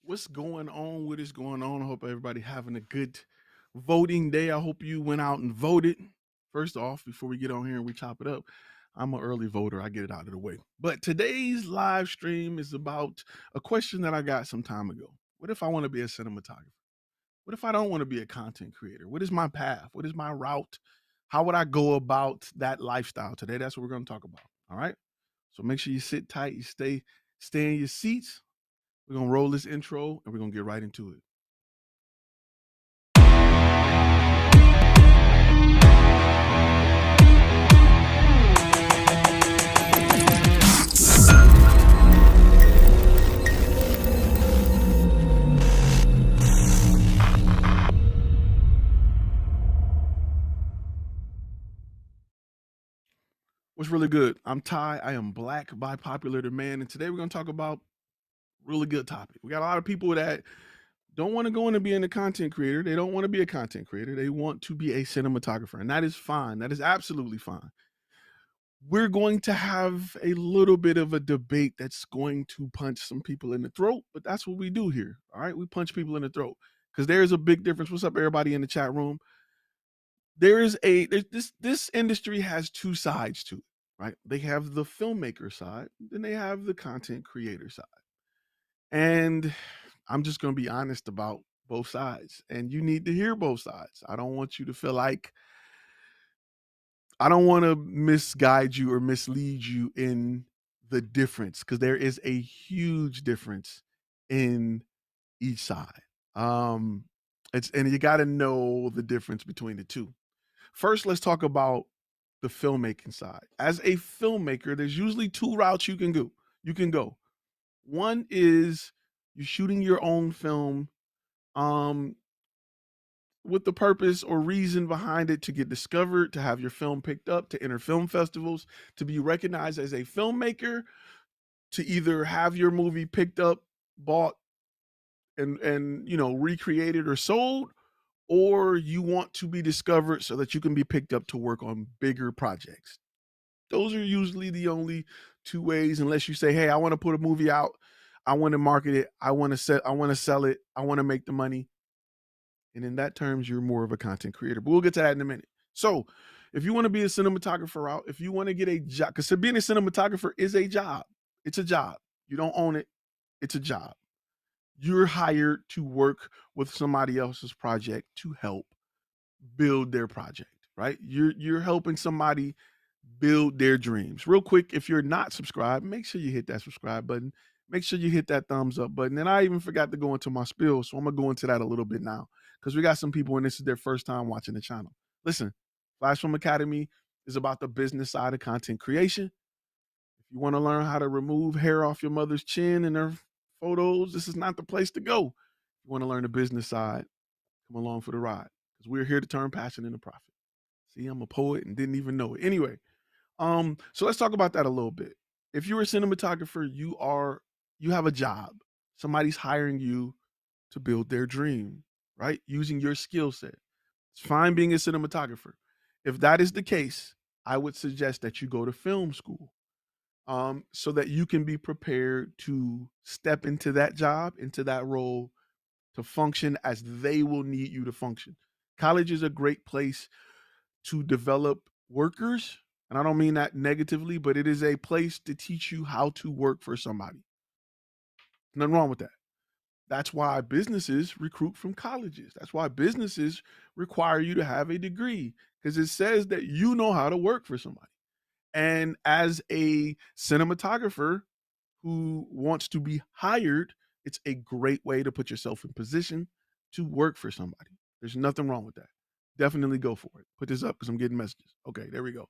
What's going on? What is going on? I hope everybody having a good voting day. I hope you went out and voted. First off, before we get on here and we chop it up, I'm an early voter. I get it out of the way. But today's live stream is about a question that I got some time ago. What if I want to be a cinematographer? What if I don't want to be a content creator? What is my path? What is my route? How would I go about that lifestyle today? That's what we're going to talk about. All right. So make sure you sit tight, you stay in your seats. We're going to roll this intro and we're going to get right into it. What's really good? I'm Ty. I am black by popular demand. And today we're going to talk about really good topic. We got a lot of people that don't want to go into being a content creator. They don't want to be a content creator. They want to be a cinematographer. And that is fine. That is absolutely fine. We're going to have a little bit of a debate that's going to punch some people in the throat, but that's what we do here. All right. We punch people in the throat because there's a big difference. What's up, everybody in the chat room? This industry has two sides to it, right? They have the filmmaker side, then they have the content creator side. And I'm just going to be honest about both sides. And you need to hear both sides. I don't want you to feel like I don't want to misguide you or mislead you in the difference because there is a huge difference in each side. Um and you got to know the difference between the two. First, let's talk about the filmmaking side. As a filmmaker, there's usually two routes you can go. One is you're shooting your own film um, with the purpose or reason behind it to get discovered, to have your film picked up, to enter film festivals, to be recognized as a filmmaker, to either have your movie picked up, bought, and recreated or sold, or you want to be discovered so that you can be picked up to work on bigger projects. Those are usually the only two ways, unless you say, hey, I want to put a movie out, I want to market it, I want to sell it, I want to make the money. And in that terms, you're more of a content creator. But we'll get to that in a minute. So if you want to be a cinematographer out, if you want to get a job, because being a cinematographer is a job. It's a job. You don't own it. It's a job. You're hired to work with somebody else's project to help build their project, right? You're helping somebody build their dreams. Real quick, if you're not subscribed, make sure you hit that subscribe button. Make sure you hit that thumbs up button. And I even forgot to go into my spiel, so I'm gonna go into that a little bit now because we got some people and this is their first time watching the channel. Listen, Flash Film Academy is about the business side of content creation. If you want to learn how to remove hair off your mother's chin in her photos, this is not the place to go. If you want to learn the business side, come along for the ride because we're here to turn passion into profit. See, I'm a poet and didn't even know it. Anyway, so let's talk about that a little bit. If you're a cinematographer, you have a job. Somebody's hiring you to build their dream, right? Using your skill set. It's fine being a cinematographer. If that is the case, I would suggest that you go to film school. So that you can be prepared to step into that job, into that role, to function as they will need you to function. College is a great place to develop workers. And I don't mean that negatively, but it is a place to teach you how to work for somebody. Nothing wrong with that. That's why businesses recruit from colleges. That's why businesses require you to have a degree because it says that you know how to work for somebody. And as a cinematographer who wants to be hired, it's a great way to put yourself in position to work for somebody. There's nothing wrong with that. Definitely go for it. Put this up because I'm getting messages. Okay, there we go.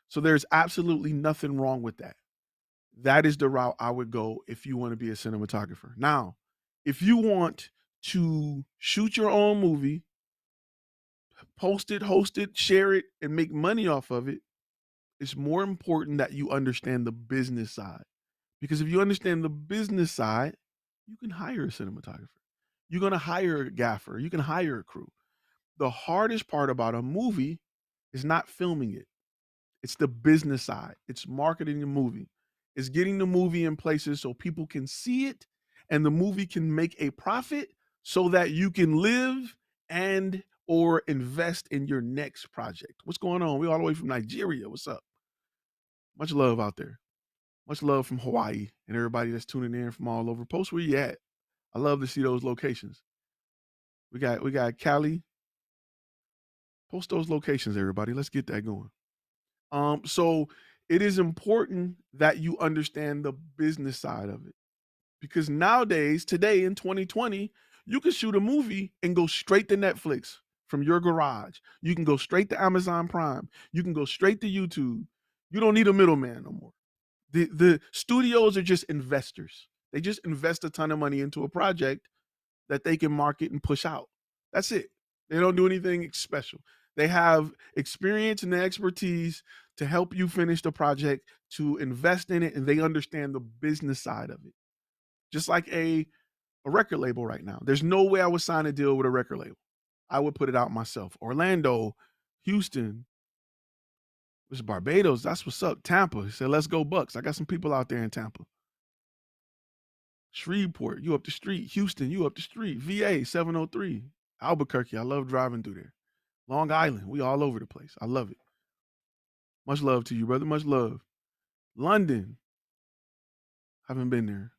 So there's absolutely nothing wrong with that. That is the route I would go if you want to be a cinematographer. Now, if you want to shoot your own movie, post it, host it, share it, and make money off of it, it's more important that you understand the business side. Because if you understand the business side, you can hire a cinematographer. You're going to hire a gaffer. You can hire a crew. The hardest part about a movie is not filming it. It's the business side. It's marketing the movie. It's getting the movie in places so people can see it and the movie can make a profit so that you can live and or invest in your next project. What's going on? We all the way from Nigeria. What's up? Much love out there. Much love from Hawaii and everybody that's tuning in from all over. Post where you at. I love to see those locations. We got Cali. Post those locations, everybody. Let's get that going. So it is important that you understand the business side of it. Because nowadays, today in 2020, you can shoot a movie and go straight to Netflix from your garage. You can go straight to Amazon Prime. You can go straight to YouTube. You don't need a middleman no more. The studios are just investors. They just invest a ton of money into a project that they can market and push out. That's it. They don't do anything special. They have experience and the expertise to help you finish the project, to invest in it, and they understand the business side of it. Just like a record label right now. There's no way I would sign a deal with a record label. I would put it out myself. Orlando, Houston, this is Barbados. That's what's up. Tampa. He said, let's go Bucks. I got some people out there in Tampa. Shreveport, you up the street. Houston, you up the street. VA, 703. Albuquerque, I love driving through there. Long Island, we all over the place. I love it. Much love to you, brother. Much love. London, haven't been there,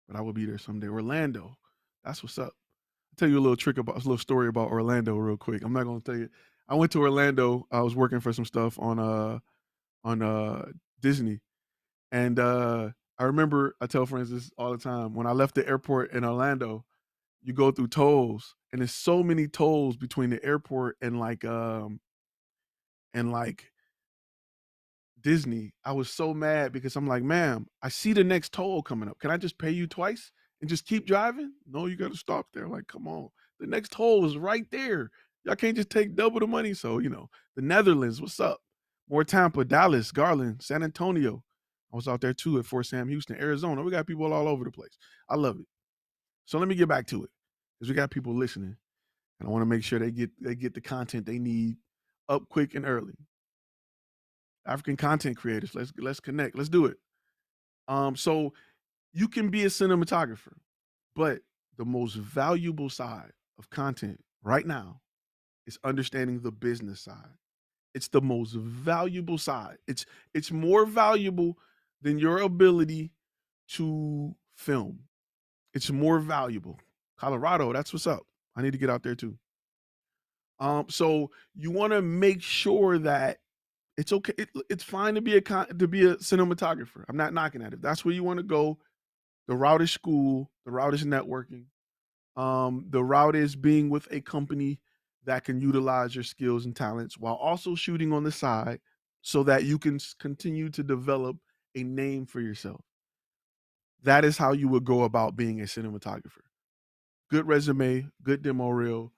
but I will be there someday. Orlando, that's what's up. I'll tell you a little story about Orlando real quick. I'm not gonna tell you. I went to Orlando. I was working for some stuff on Disney, and I remember I tell friends this all the time. When I left the airport in Orlando, you go through tolls, and there's so many tolls between the airport and Disney. I was so mad because I'm like, ma'am, I see the next toll coming up. Can I just pay you twice and just keep driving? No, you got to stop there. Like, come on. The next toll is right there. Y'all can't just take double the money. So, the Netherlands, what's up? More Tampa, Dallas, Garland, San Antonio. I was out there too at Fort Sam, Houston, Arizona. We got people all over the place. I love it. So let me get back to it because we got people listening, and I want to make sure they get the content they need up quick and early. African content creators, let's connect. Let's do it. So you can be a cinematographer, but the most valuable side of content right now is understanding the business side. It's the most valuable side. It's more valuable than your ability to film. It's more valuable. Colorado, that's what's up. I need to get out there too. So you want to make sure that it's okay. It's fine to be a cinematographer. I'm not knocking at it. If that's where you want to go. The route is school. The route is networking. The route is being with a company that can utilize your skills and talents while also shooting on the side, so that you can continue to develop a name for yourself. That is how you would go about being a cinematographer. Good resume, good demo reel,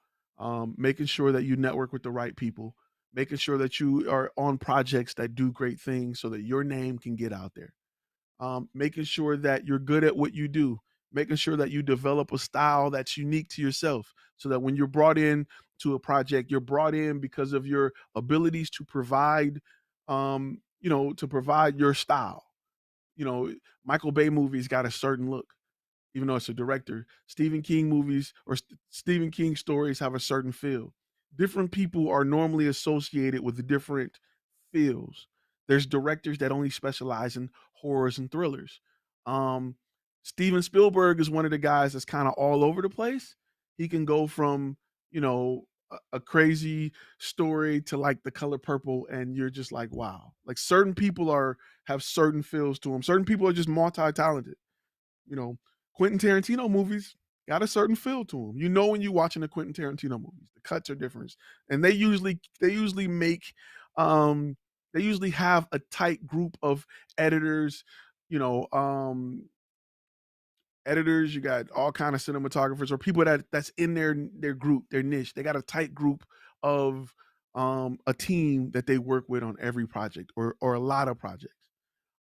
making sure that you network with the right people, making sure that you are on projects that do great things so that your name can get out there, making sure that you're good at what you do, making sure that you develop a style that's unique to yourself so that when you're brought in to a project, you're brought in because of your abilities to provide, to provide your style. Michael Bay movies got a certain look, even though it's a director. Stephen King movies or Stephen King stories have a certain feel. Different people are normally associated with different feels. There's directors that only specialize in horrors and thrillers. Um, Steven Spielberg is one of the guys that's kind of all over the place. He can go from, a crazy story to like The Color Purple, and you're just like, wow. Like certain people have certain feels to them. Certain people are just multi-talented. You know, Quentin Tarantino movies got a certain feel to them. When you're watching a Quentin Tarantino movies, the cuts are different, and they usually make they usually have a tight group of editors. You know, editors. You got all kind of cinematographers or people that's in their group, their niche. They got a tight group of a team that they work with on every project or a lot of projects.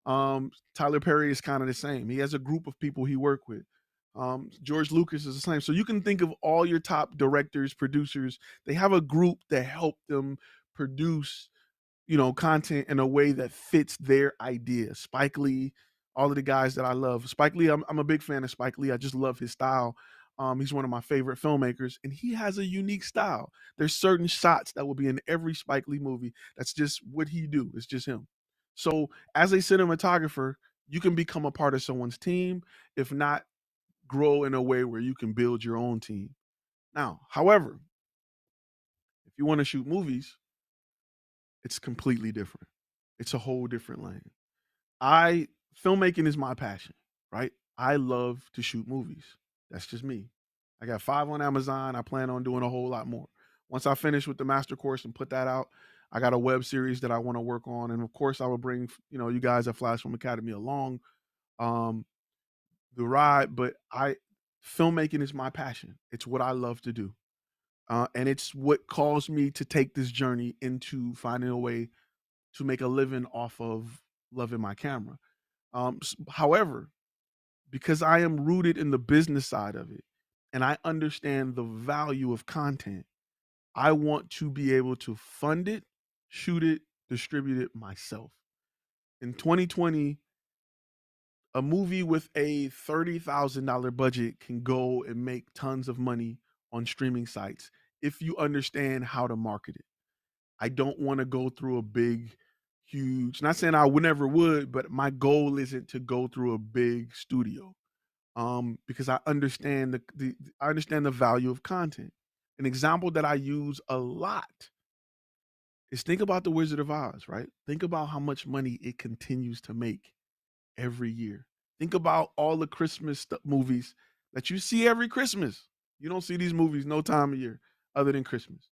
Tyler Perry is kind of the same. He has a group of people he worked with. George Lucas is the same. So you can think of all your top directors, producers. They have a group that help them produce, content in a way that fits their idea. Spike Lee, all of the guys that I love. Spike Lee, I'm a big fan of Spike Lee. I just love his style. He's one of my favorite filmmakers, and he has a unique style. There's certain shots that will be in every Spike Lee movie. That's just what he do. It's just him. So as a cinematographer, you can become a part of someone's team. If not, grow in a way where you can build your own team. Now, however, if you want to shoot movies, it's completely different. It's a whole different lane. I Filmmaking is my passion, right? I love to shoot movies. That's just me. I got 5 on Amazon. I plan on doing a whole lot more. Once I finish with the master course and put that out, I got a web series that I want to work on, and of course, I will bring you guys at Flash Film Academy along um, the ride. But I filmmaking is my passion. It's what I love to do, and it's what caused me to take this journey into finding a way to make a living off of loving my camera. However, because I am rooted in the business side of it and I understand the value of content, I want to be able to fund it, shoot it, distribute it myself. In 2020, a movie with a $30,000 budget can go and make tons of money on streaming sites if you understand how to market it. I don't want to go through a big, huge, not saying I would never would, but my goal isn't to go through a big studio. Because I understand I understand the value of content. An example that I use a lot is think about the Wizard of Oz, right? Think about how much money it continues to make every year. Think about all the movies that you see every Christmas. You don't see these movies no time of year other than Christmas.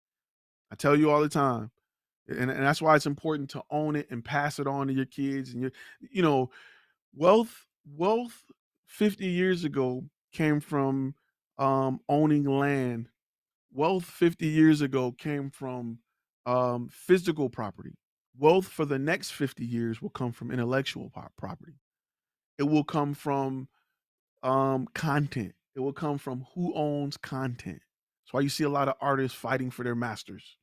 I tell you all the time, and that's why it's important to own it and pass it on to your kids and you know, wealth 50 years ago came from owning land. Wealth 50 years ago came from physical property. Wealth for the next 50 years will come from intellectual property. It will come from content. It will come from who owns content. That's why you see a lot of artists fighting for their masters.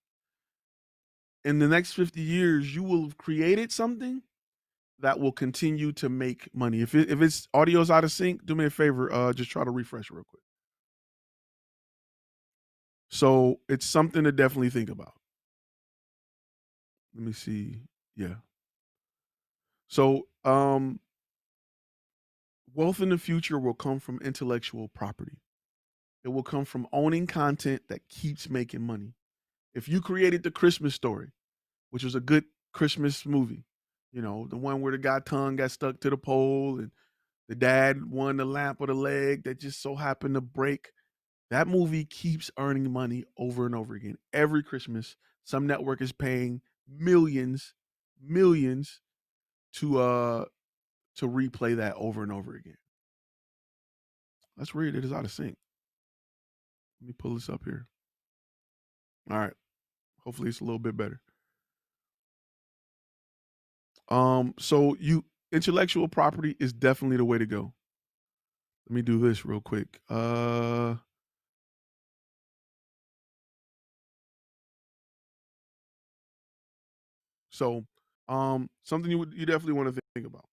In the next 50 years, you will have created something that will continue to make money. If it's audio's out of sync, do me a favor, just try to refresh real quick. So it's something to definitely think about. Let me see. Yeah. So wealth in the future will come from intellectual property. It will come from owning content that keeps making money. If you created the Christmas Story, which was a good Christmas movie, the one where the guy tongue got stuck to the pole and the dad won the lamp or the leg that just so happened to break. That movie keeps earning money over and over again. Every Christmas, some network is paying millions, millions to replay that over and over again. That's weird. It is out of sync. Let me pull this up here. All right. Hopefully it's a little bit better. So you intellectual property is definitely the way to go. Let me do this real quick. So something you definitely want to think about.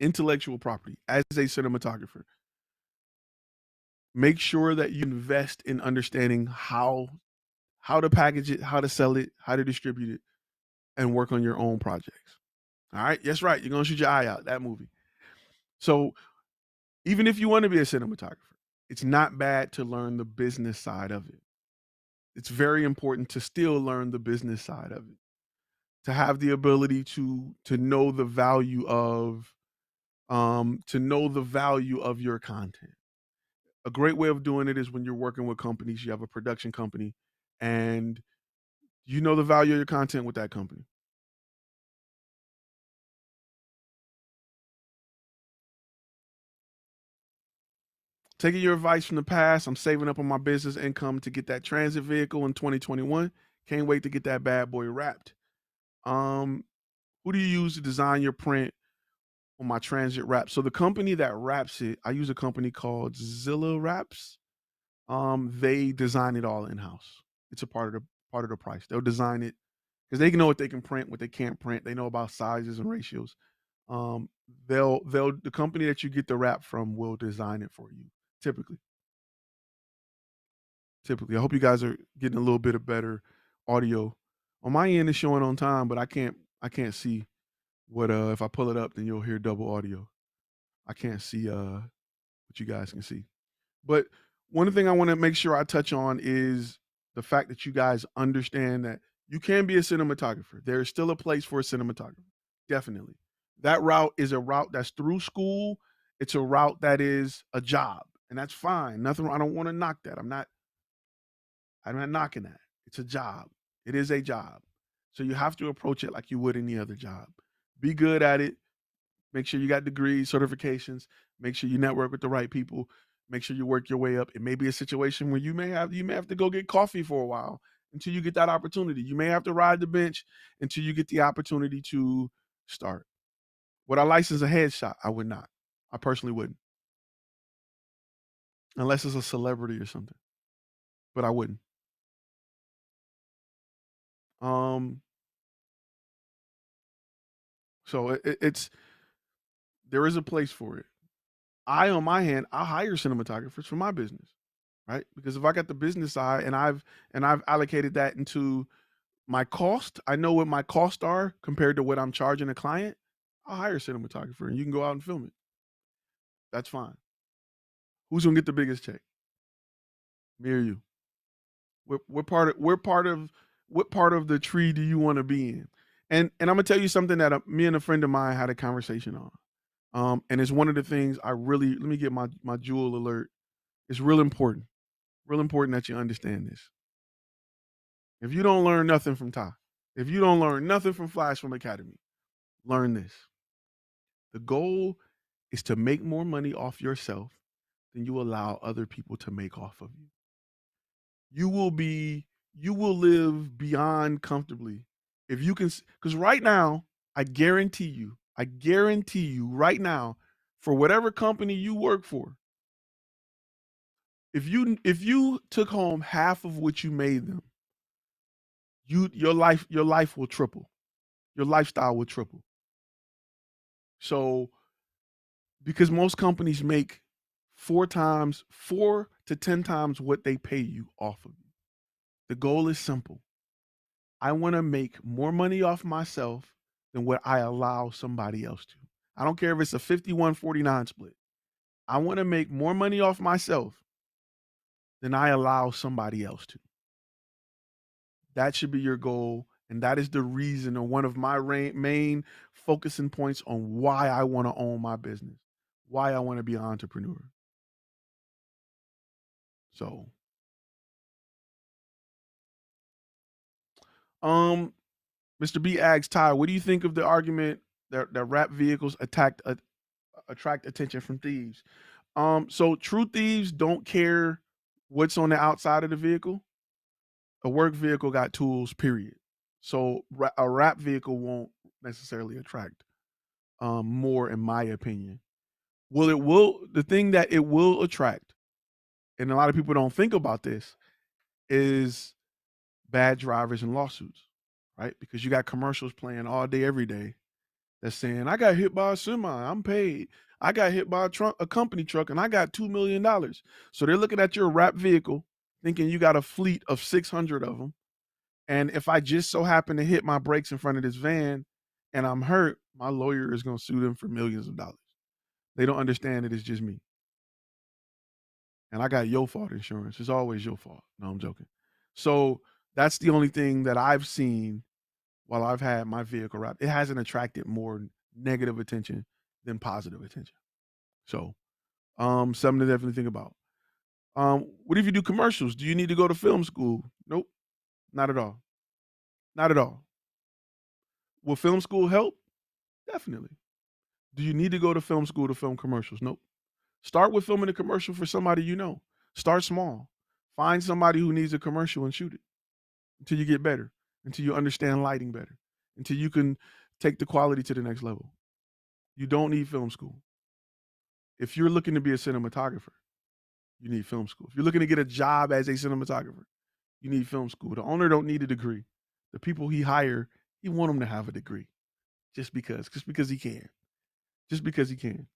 Intellectual property as a cinematographer. Make sure that you invest in understanding how to package it, how to sell it, how to distribute it, and work on your own projects. All right, that's right. You're gonna shoot your eye out that movie. So even if you want to be a cinematographer, it's not bad to learn the business side of it. It's very important to still learn the business side of it, to have the ability to know the value of your content. A great way of doing it is when you're working with companies. You have a production company, and you know the value of your content with that company. Taking your advice from the past, I'm saving up on my business income to get that transit vehicle in 2021. Can't wait to get that bad boy wrapped. Um, who do you use to design your print on my transit wrap? So the company that wraps it, I use a company called Zilla Wraps. They design it all in house. It's a part of the price. They'll design it because they know what they can print, what they can't print. They know about sizes and ratios. Um, the company that you get the wrap from will design it for you. Typically, typically. I hope you guys are getting a little bit of better audio. On my end, it's showing on time, but I can't see what if I pull it up, then you'll hear double audio. I can't see what you guys can see. But one thing I want to make sure I touch on is the fact that you guys understand that you can be a cinematographer. There is still a place for a cinematographer. Definitely. That route is a route that's through school. It's a route that is a job. And that's fine. Nothing I don't want to knock that. I'm not knocking that. It's a job. It is a job. So you have to approach it like you would any other job. Be good at it. Make sure you got degrees, certifications. Make sure you network with the right people. Make sure you work your way up. It may be a situation where you may have to go get coffee for a while until you get that opportunity. You may have to ride the bench until you get the opportunity to start. Would I license a headshot? I would not. I personally wouldn't, unless it's a celebrity or something. But I wouldn't. Um, so it's there is a place for it. On my hand, I hire cinematographers for my business, right? Because if I got the business side and I've allocated that into my cost, I know what my costs are compared to what I'm charging a client. I'll hire a cinematographer and you can go out and film it. That's fine. Who's gonna get the biggest check? Me or you? We're part of what part of the tree do you want to be in? And I'm gonna tell you something that me and a friend of mine had a conversation on. And it's one of the things I really let me get my jewel alert. It's real important that you understand this. If you don't learn nothing from Ty, if you don't learn nothing from Flash from Academy, learn this. The goal is to make more money off yourself than you allow other people to make off of you. You will be, you will live beyond comfortably if you can. Because right now, I guarantee you right now, for whatever company you work for, if you took home half of what you made them, your life will triple. Your lifestyle will triple. So because most companies make 4 to 10 times what they pay you off of you. The goal is simple. I want to make more money off myself than what I allow somebody else to. I don't care if it's a 51-49 split. I want to make more money off myself than I allow somebody else to. That should be your goal. And that is the reason, or one of my main focusing points on why I want to own my business, why I want to be an entrepreneur. So, um, Mr. B asks Ty, what do you think of the argument that rap vehicles attract attention from thieves? So true thieves don't care what's on the outside of the vehicle. A work vehicle got tools, period. So a rap vehicle won't necessarily attract more, in my opinion. Will the thing that it will attract, and a lot of people don't think about this, is bad drivers and lawsuits, right? Because you got commercials playing all day, every day that's saying, I got hit by a semi, I'm paid. I got hit by a company truck, and I got $2 million. So they're looking at your wrap vehicle, thinking you got a fleet of 600 of them. And if I just so happen to hit my brakes in front of this van and I'm hurt, my lawyer is going to sue them for millions of dollars. They don't understand that it's just me. And I got your fault insurance. It's always your fault. No, I'm joking. So that's the only thing that I've seen while I've had my vehicle wrapped. It hasn't attracted more negative attention than positive attention. So, something to definitely think about. What if you do commercials? Do you need to go to film school? Nope, not at all. Not at all. Will film school help? Definitely. Do you need to go to film school to film commercials? Nope. Start with filming a commercial for somebody you know. Start small. Find somebody who needs a commercial and shoot it until you get better, until you understand lighting better, until you can take the quality to the next level. You don't need film school. If you're looking to be a cinematographer, you need film school. If you're looking to get a job as a cinematographer, you need film school. The owner don't need a degree. The people he hire, he want them to have a degree just because he can. just because he can.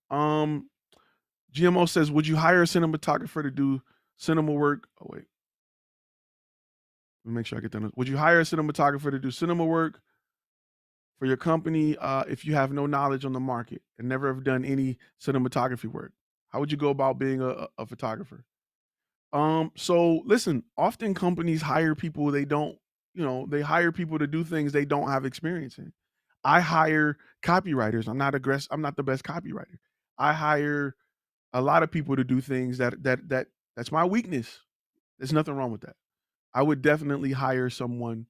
Um, GMO says, would you hire a cinematographer to do cinema work? Oh wait, let me make sure I get that. Would you hire a cinematographer to do cinema work for your company if you have no knowledge on the market and never have done any cinematography work? How would you go about being a photographer? So listen, often companies hire people they don't, they hire people to do things they don't have experience in. I hire copywriters. I'm not the best copywriter. I hire a lot of people to do things that's my weakness. There's nothing wrong with that. I would definitely hire someone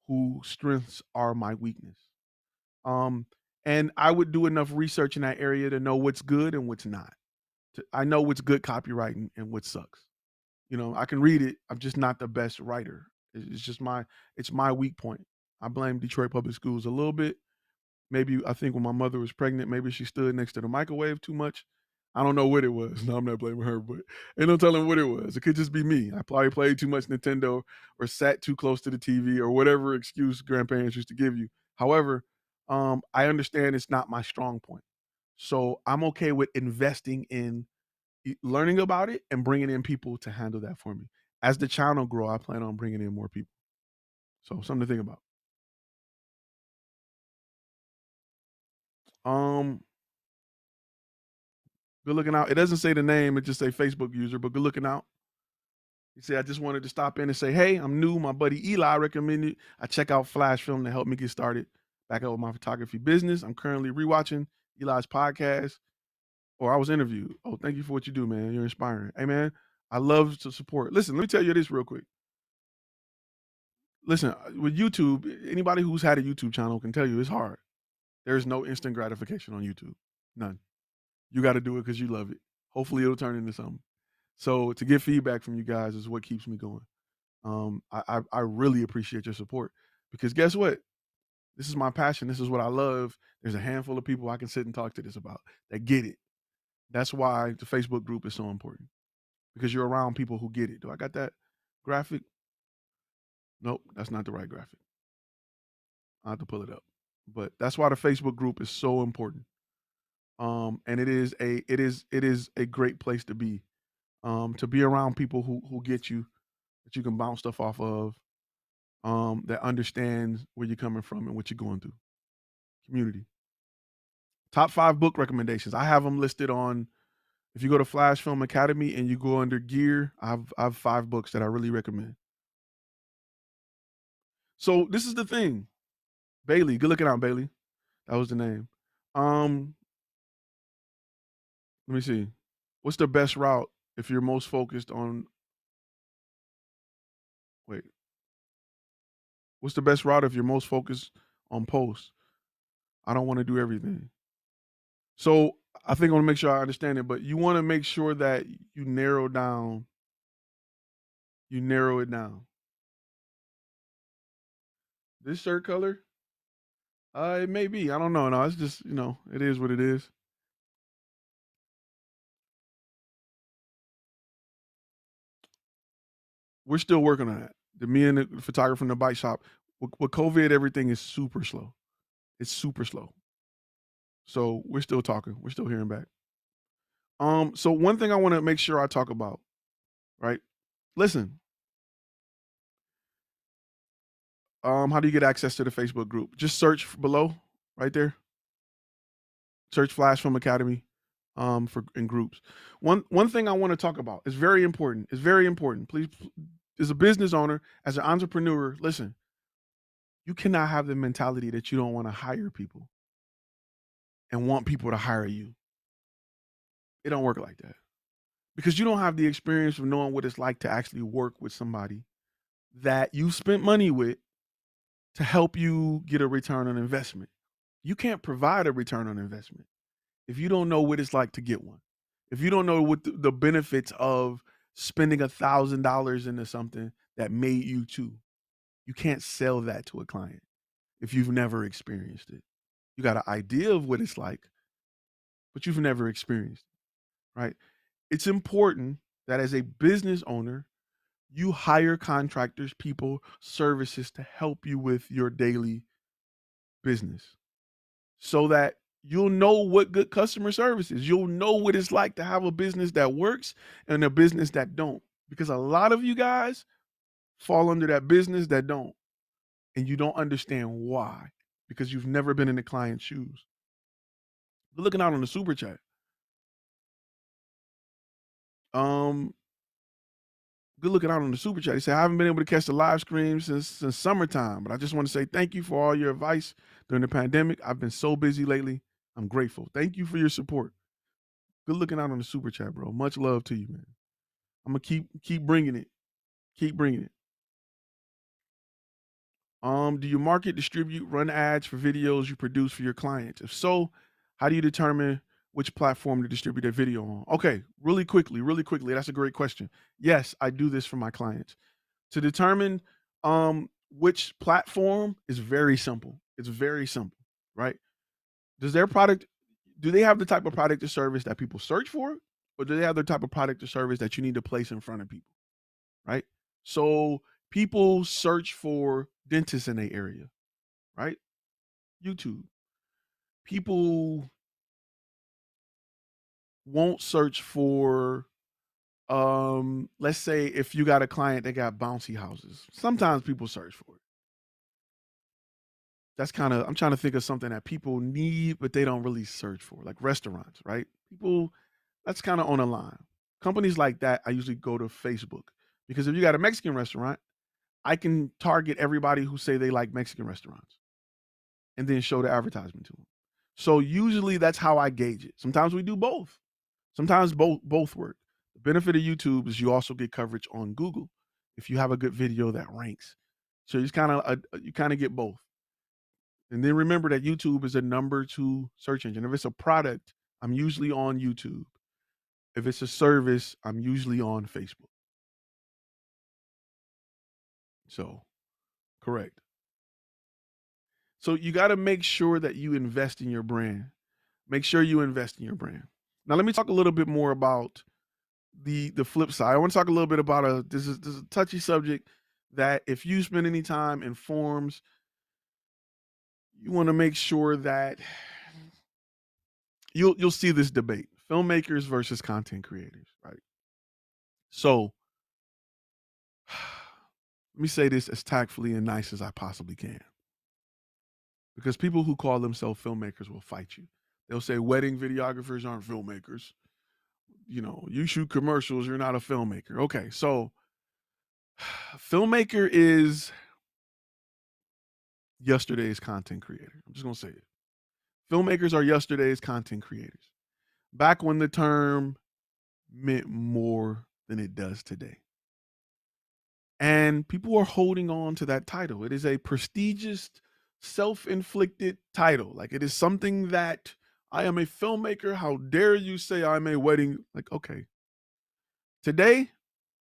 whose strengths are my weakness. Um, and I would do enough research in that area to know what's good and what's not. I know what's good copywriting and what sucks. I can read it. I'm just not the best writer. It's just it's my weak point. I blame Detroit Public Schools a little bit. Maybe I think when my mother was pregnant, maybe she stood next to the microwave too much. I don't know what it was. No, I'm not blaming her, but ain't no telling what it was. It could just be me. I probably played too much Nintendo or sat too close to the TV or whatever excuse grandparents used to give you. However, I understand it's not my strong point. So I'm okay with investing in learning about it and bringing in people to handle that for me. As the channel grow, I plan on bringing in more people. So something to think about. Um, Good looking out. It doesn't say the name; it just say Facebook user, but good looking out. He said, I just wanted to stop in and say, hey, I'm new. My buddy Eli recommended I check out Flash Film to help me get started back up with my photography business. I'm currently rewatching Eli's podcast, or I was interviewed. Oh, thank you for what you do, man. You're inspiring. Hey, man, I love to support. Listen, let me tell you this real quick. Listen, with YouTube, anybody who's had a YouTube channel can tell you it's hard. There's no instant gratification on YouTube. None. You got to do it because you love it. Hopefully, it'll turn into something. So to get feedback from you guys is what keeps me going. I really appreciate your support because guess what? This is my passion. This is what I love. There's a handful of people I can sit and talk to this about that get it. That's why the Facebook group is so important because you're around people who get it. Do I got that graphic? Nope, that's not the right graphic. I have to pull it up. But that's why the Facebook group is so important. And it is a great place to be. To be around people who get you, that you can bounce stuff off of, that understands where you're coming from and what you're going through. Community. Top 5 book recommendations. I have them listed on. If you go to Flash Film Academy and you go under gear, I have 5 books that I really recommend. So this is the thing, Bailey. Good looking out, Bailey. That was the name. Um, Let me see. What's the best route if you're most focused on? Wait. What's the best route if you're most focused on posts? I don't want to do everything. So I think I want to make sure I understand it, but you want to make sure that you narrow down. You narrow it down. This shirt color, it may be. I don't know. No, it's just it is what it is. We're still working on that. Me and the photographer in the bike shop. With COVID, everything is super slow. It's super slow. So we're still talking. We're still hearing back. So one thing I want to make sure I talk about, right? Listen, how do you get access to the Facebook group? Just search below, right there. Search Flash Film Academy, for in groups. One thing I want to talk about is very important. It's very important. Please, as a business owner, as an entrepreneur, listen. You cannot have the mentality that you don't want to hire people and want people to hire you. It don't work like that because you don't have the experience of knowing what it's like to actually work with somebody that you spent money with to help you get a return on investment. You can't provide a return on investment if you don't know what it's like to get one. If you don't know what the benefits of spending $1,000 into something that made you two, you can't sell that to a client if you've never experienced it. You got an idea of what it's like, but you've never experienced it, right? It's important that as a business owner, you hire contractors, people, services to help you with your daily business so that you'll know what good customer service is. You'll know what it's like to have a business that works and a business that don't. Because a lot of you guys fall under that business that don't, and you don't understand why, because you've never been in the client's shoes. We're looking out on the super chat. Good looking out on the super chat. He said, I haven't been able to catch the live stream since summertime, but I just want to say thank you for all your advice during the pandemic. I've been so busy lately. I'm grateful. Thank you for your support. Good looking out on the super chat, bro. Much love to you, man. I'm gonna keep bringing it. Keep bringing it. Do you market, distribute, run ads for videos you produce for your clients? If so, how do you determine which platform to distribute their video on? Okay, really quickly. That's a great question. Yes, I do this for my clients. To determine which platform is very simple. It's very simple, right? Does their product do they have the type of product or service that people search for? Or do they have the type of product or service that you need to place in front of people? Right? So people search for dentists in their area, right? YouTube. People won't search for let's say if you got a client that got bouncy houses. Sometimes people search for it. That's kind of I'm trying to think of something that people need but they don't really search for, like restaurants, right? People that's kind of on a line. Companies like that, I usually go to Facebook because if you got a Mexican restaurant, I can target everybody who say they like Mexican restaurants and then show the advertisement to them. So usually that's how I gauge it. Sometimes we do both. Sometimes both work. The benefit of YouTube is you also get coverage on Google if you have a good video that ranks. So you kind of get both. And then remember that YouTube is a number 2 search engine. If it's a product, I'm usually on YouTube. If it's a service, I'm usually on Facebook. So, correct. So you got to make sure that you invest in your brand. Make sure you invest in your brand. Now let me talk a little bit more about the flip side. I want to talk a little bit about this is a touchy subject that if you spend any time in forums, you want to make sure that you'll see this debate: filmmakers versus content creators, right? So let me say this as tactfully and nice as I possibly can, because people who call themselves filmmakers will fight you. They'll say wedding videographers aren't filmmakers. You know, you shoot commercials, you're not a filmmaker. Okay, so filmmaker is yesterday's content creator. I'm just gonna say it. Filmmakers are yesterday's content creators. Back when the term meant more than it does today. And people are holding on to that title. It is a prestigious, self inflicted title. Like it is something that I am a filmmaker. How dare you say I'm a wedding? Like, okay. Today,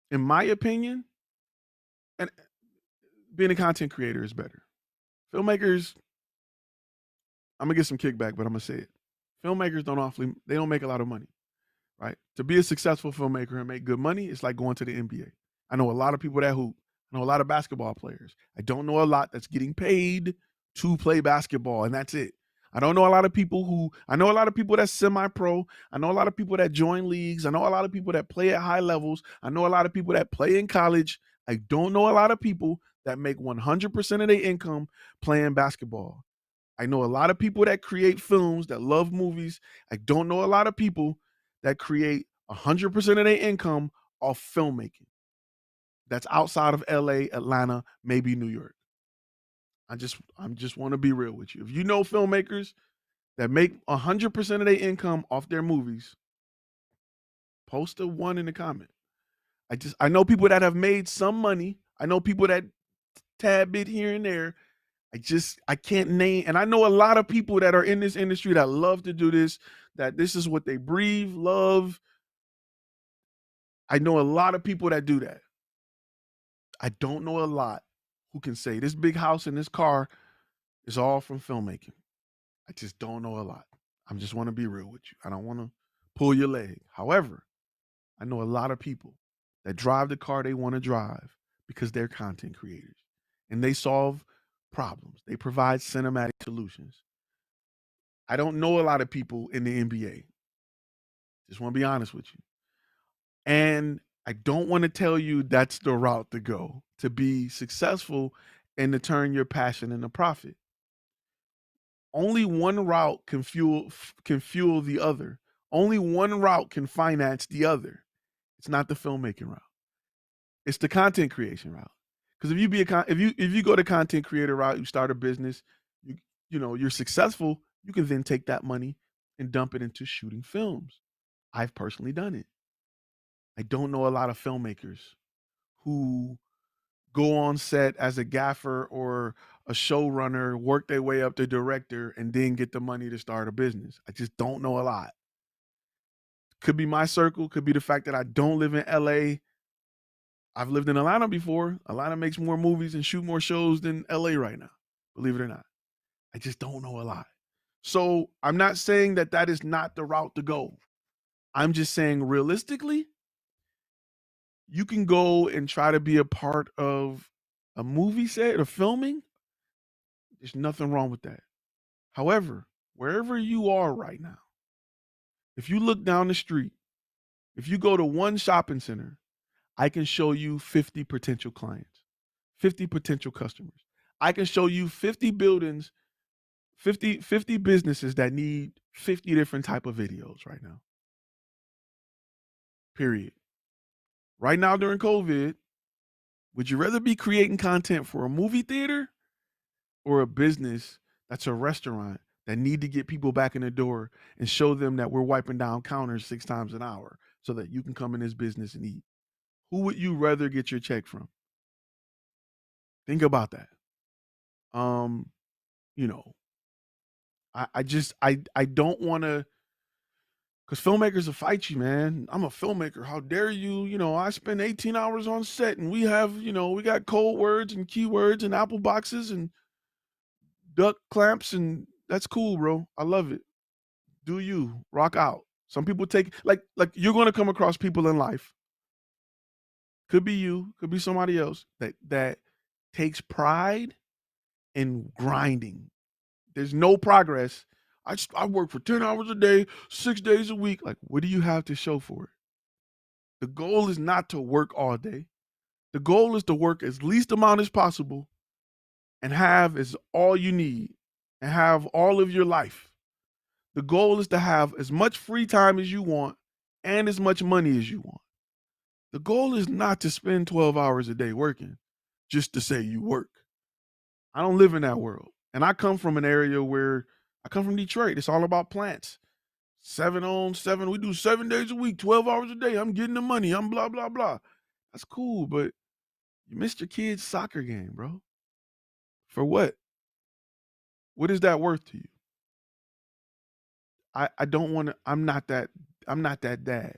in my opinion, and being a content creator is better. Filmmakers, I'm gonna get some kickback, but I'm gonna say it. Filmmakers they don't make a lot of money, right? To be a successful filmmaker and make good money, it's like going to the NBA. I know a lot of people that hoop. I know a lot of basketball players. I don't know a lot that's getting paid to play basketball, and that's it. I don't know a lot of people I know a lot of people that's semi-pro. I know a lot of people that join leagues. I know a lot of people that play at high levels. I know a lot of people that play in college. I don't know a lot of people that make 100% of their income playing basketball. I know a lot of people that create films that love movies. I don't know a lot of people that create 100% of their income off filmmaking. That's outside of LA, Atlanta, maybe New York. I'm just want to be real with you. If you know filmmakers that make 100% of their income off their movies, post a one in the comment. I know people that have made some money. I know people that tad bit here and there. I can't name, and I know a lot of people that are in this industry that love to do this, that this is what they breathe, love. I know a lot of people that do that. I don't know a lot who can say this big house and this car is all from filmmaking. I just don't know a lot. I just want to be real with you. I don't want to pull your leg. However, I know a lot of people that drive the car they want to drive because they're content creators and they solve problems. They provide cinematic solutions. I don't know a lot of people in the NBA. Just want to be honest with you. And I don't want to tell you that's the route to go to be successful and to turn your passion into profit. Only one route can fuel the other. Only one route can finance the other. It's not the filmmaking route. It's the content creation route. Because if you go the content creator route, you start a business, you you're successful. You can then take that money and dump it into shooting films. I've personally done it. I don't know a lot of filmmakers who go on set as a gaffer or a showrunner, work their way up to director, and then get the money to start a business. I just don't know a lot. Could be my circle, could be the fact that I don't live in LA. I've lived in Atlanta before. Atlanta makes more movies and shoot more shows than LA right now, believe it or not. I just don't know a lot. So I'm not saying that that is not the route to go. I'm just saying realistically, you can go and try to be a part of a movie set or filming. There's nothing wrong with that. However, wherever you are right now, if you look down the street, if you go to one shopping center, I can show you 50 potential clients, 50 potential customers. I can show you 50 buildings, 50 businesses that need 50 different type of videos right now. Period. Right now during COVID, would you rather be creating content for a movie theater or a business that's a restaurant that need to get people back in the door and show them that we're wiping down counters 6 times an hour so that you can come in this business and eat? Who would you rather get your check from? Think about that. Um, you know, I don't want to, because filmmakers will fight you, man. I'm a filmmaker. How dare you? I spend 18 hours on set and we got code words and keywords and Apple boxes and duck clamps, and that's cool, bro. I love it. Do you rock out? Some people take like you're going to come across people in life. Could be you, could be somebody else that takes pride in grinding. There's no progress. I work for 10 hours a day, 6 days a week. Like, what do you have to show for it? The goal is not to work all day. The goal is to work as least amount as possible and have is all you need and have all of your life. The goal is to have as much free time as you want and as much money as you want. The goal is not to spend 12 hours a day working just to say you work. I don't live in that world. And I come from an area where I come from Detroit. It's all about plants. 7 on 7. We do 7 days a week, 12 hours a day. I'm getting the money. I'm blah, blah, blah. That's cool, but you missed your kid's soccer game, bro. For what? What is that worth to you? I don't want to, I'm not that dad.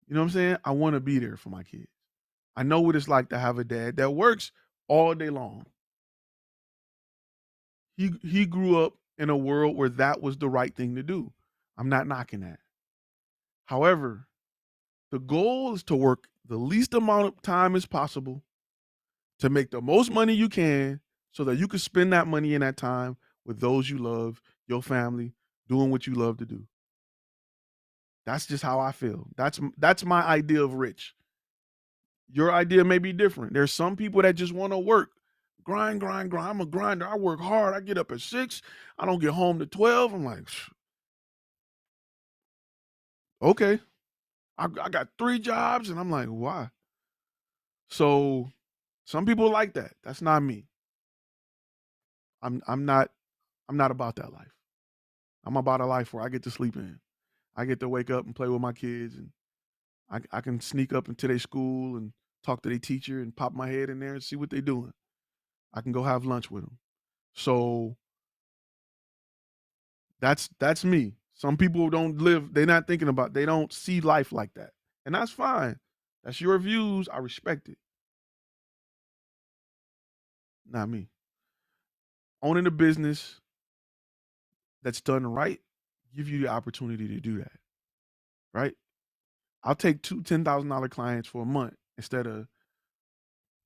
You know what I'm saying? I want to be there for my kids. I know what it's like to have a dad that works all day long. He grew up in a world where that was the right thing to do. I'm not knocking that. However, the goal is to work the least amount of time as possible to make the most money you can so that you can spend that money in that time with those you love, your family, doing what you love to do. That's just how I feel. That's my idea of rich. Your idea may be different. There's some people that just want to work. Grind, grind, grind. I'm a grinder. I work hard. I get up at 6. I don't get home to 12. I'm like, okay. I got 3 jobs, and I'm like, why? So some people like that. That's not me. I'm not about that life. I'm about a life where I get to sleep in. I get to wake up and play with my kids, and I can sneak up into their school and talk to their teacher and pop my head in there and see what they're doing. I can go have lunch with them. So that's me. Some people don't live, they're not thinking about, they don't see life like that. And that's fine. That's your views. I respect it. Not me. Owning a business that's done right give you the opportunity to do that. Right? I'll take two $10,000 clients for a month instead of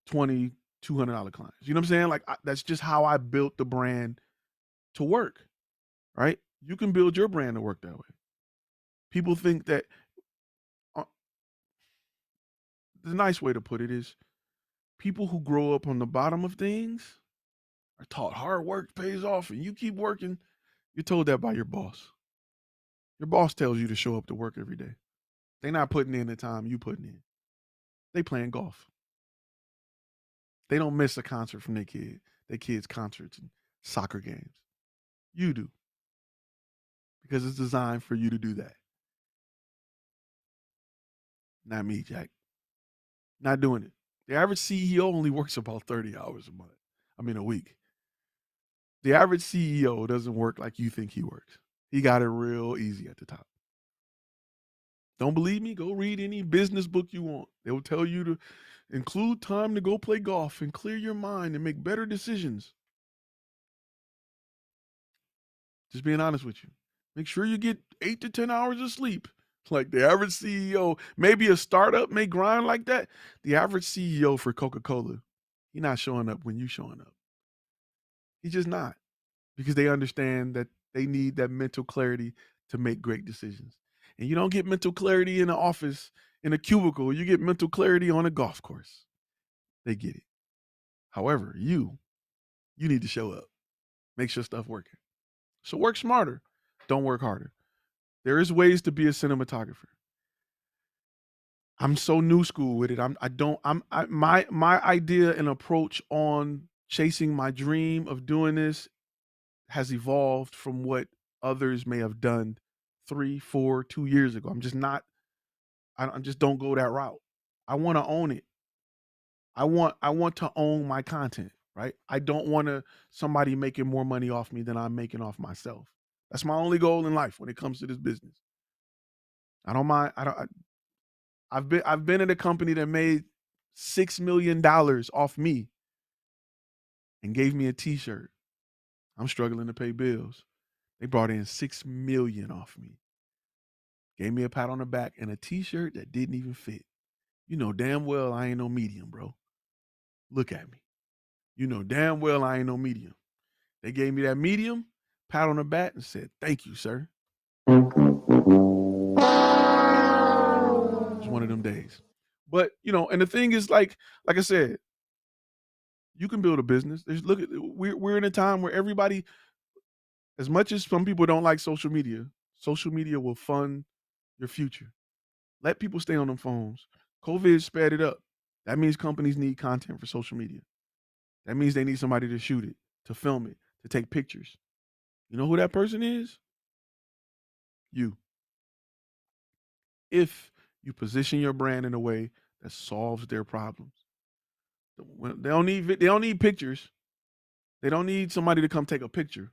20, $200 clients. You know what I'm saying? Like that's just how I built the brand to work, right? You can build your brand to work that way. People think that the nice way to put it is people who grow up on the bottom of things are taught hard work pays off and you keep working. You're told that by your boss. Your boss tells you to show up to work every day. They're not putting in the time you putting in. They playing golf. They don't miss a concert from their kids' concerts and soccer games. You do. Because it's designed for you to do that. Not me, Jack. Not doing it. The average CEO only works about 30 hours a week. The average CEO doesn't work like you think he works. He got it real easy at the top. Don't believe me? Go read any business book you want. They will tell you to include time to go play golf and clear your mind and make better decisions. Just being honest with you. Make sure you get 8 to 10 hours of sleep. Like the average CEO, maybe a startup may grind like that. The average CEO for Coca-Cola, he's not showing up when you showing up. He's just not. Because they understand that they need that mental clarity to make great decisions. And you don't get mental clarity in an office, in a cubicle. You get mental clarity on a golf course. They get it. However, you need to show up. Make sure stuff working. So work smarter. Don't work harder. There is ways to be a cinematographer. I'm so new school with it. My idea and approach on chasing my dream of doing this has evolved from what others may have done 3, 4, 2 years ago. I'm just not. I just don't go that route. I want to own it. I want to own my content. Right. I don't want somebody making more money off me than I'm making off myself. That's my only goal in life when it comes to this business. I don't mind. I've been at a company that made $6 million off me and gave me a T-shirt. I'm struggling to pay bills. They brought in $6 million off me. Gave me a pat on the back and a T-shirt that didn't even fit. You know damn well I ain't no medium, bro. Look at me. You know damn well I ain't no medium. They gave me that medium, pat on the back, and said, "Thank you, sir." It's one of them days. But and the thing is, like I said, you can build a business. We're in a time where everybody, as much as some people don't like social media will fund your future. Let people stay on them phones. COVID sped it up. That means companies need content for social media. That means they need somebody to shoot it, to film it, to take pictures. You know who that person is? You. If you position your brand in a way that solves their problems. They don't need pictures. They don't need somebody to come take a picture.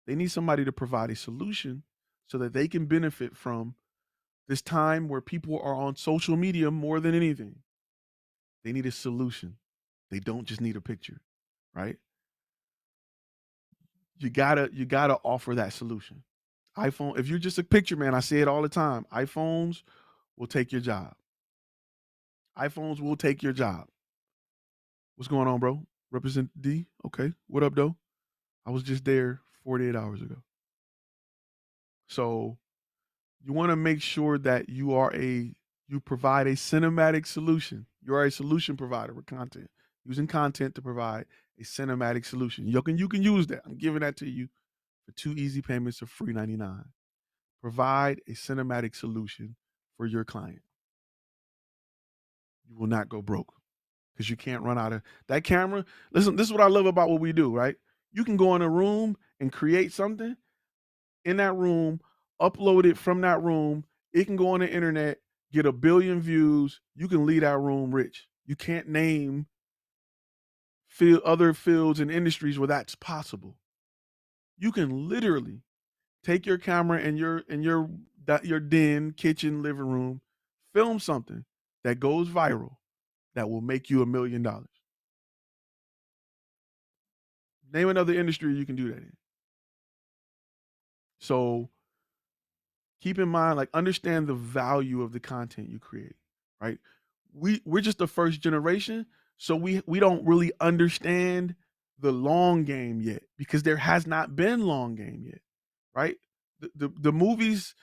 They need somebody to provide a solution so that they can benefit from this time where people are on social media more than anything. They need a solution. They don't just need a picture, right? You gotta offer that solution. iPhone, if you're just a picture man, I say it all the time. iPhones will take your job. iPhones will take your job. What's going on, bro? Represent D. Okay. What up, though? I was just there 48 hours ago. So you want to make sure that you provide a cinematic solution. You are a solution provider with content, using content to provide a cinematic solution. You can use that. I'm giving that to you for 2 easy payments of free 99. Provide a cinematic solution for your client. You will not go broke because you can't run out of that camera. Listen, this is what I love about what we do, right? You can go in a room and create something in that room, upload it from that room. It can go on the internet, get 1 billion views. You can leave that room rich. You can't name other fields and industries where that's possible. You can literally take your camera in your den, kitchen, living room, film something that goes viral that will make you $1 million. Name another industry you can do that in. So keep in mind, like, understand the value of the content you create, right? We're just the first generation, So we don't really understand the long game yet because there has not been long game yet, right? The movies,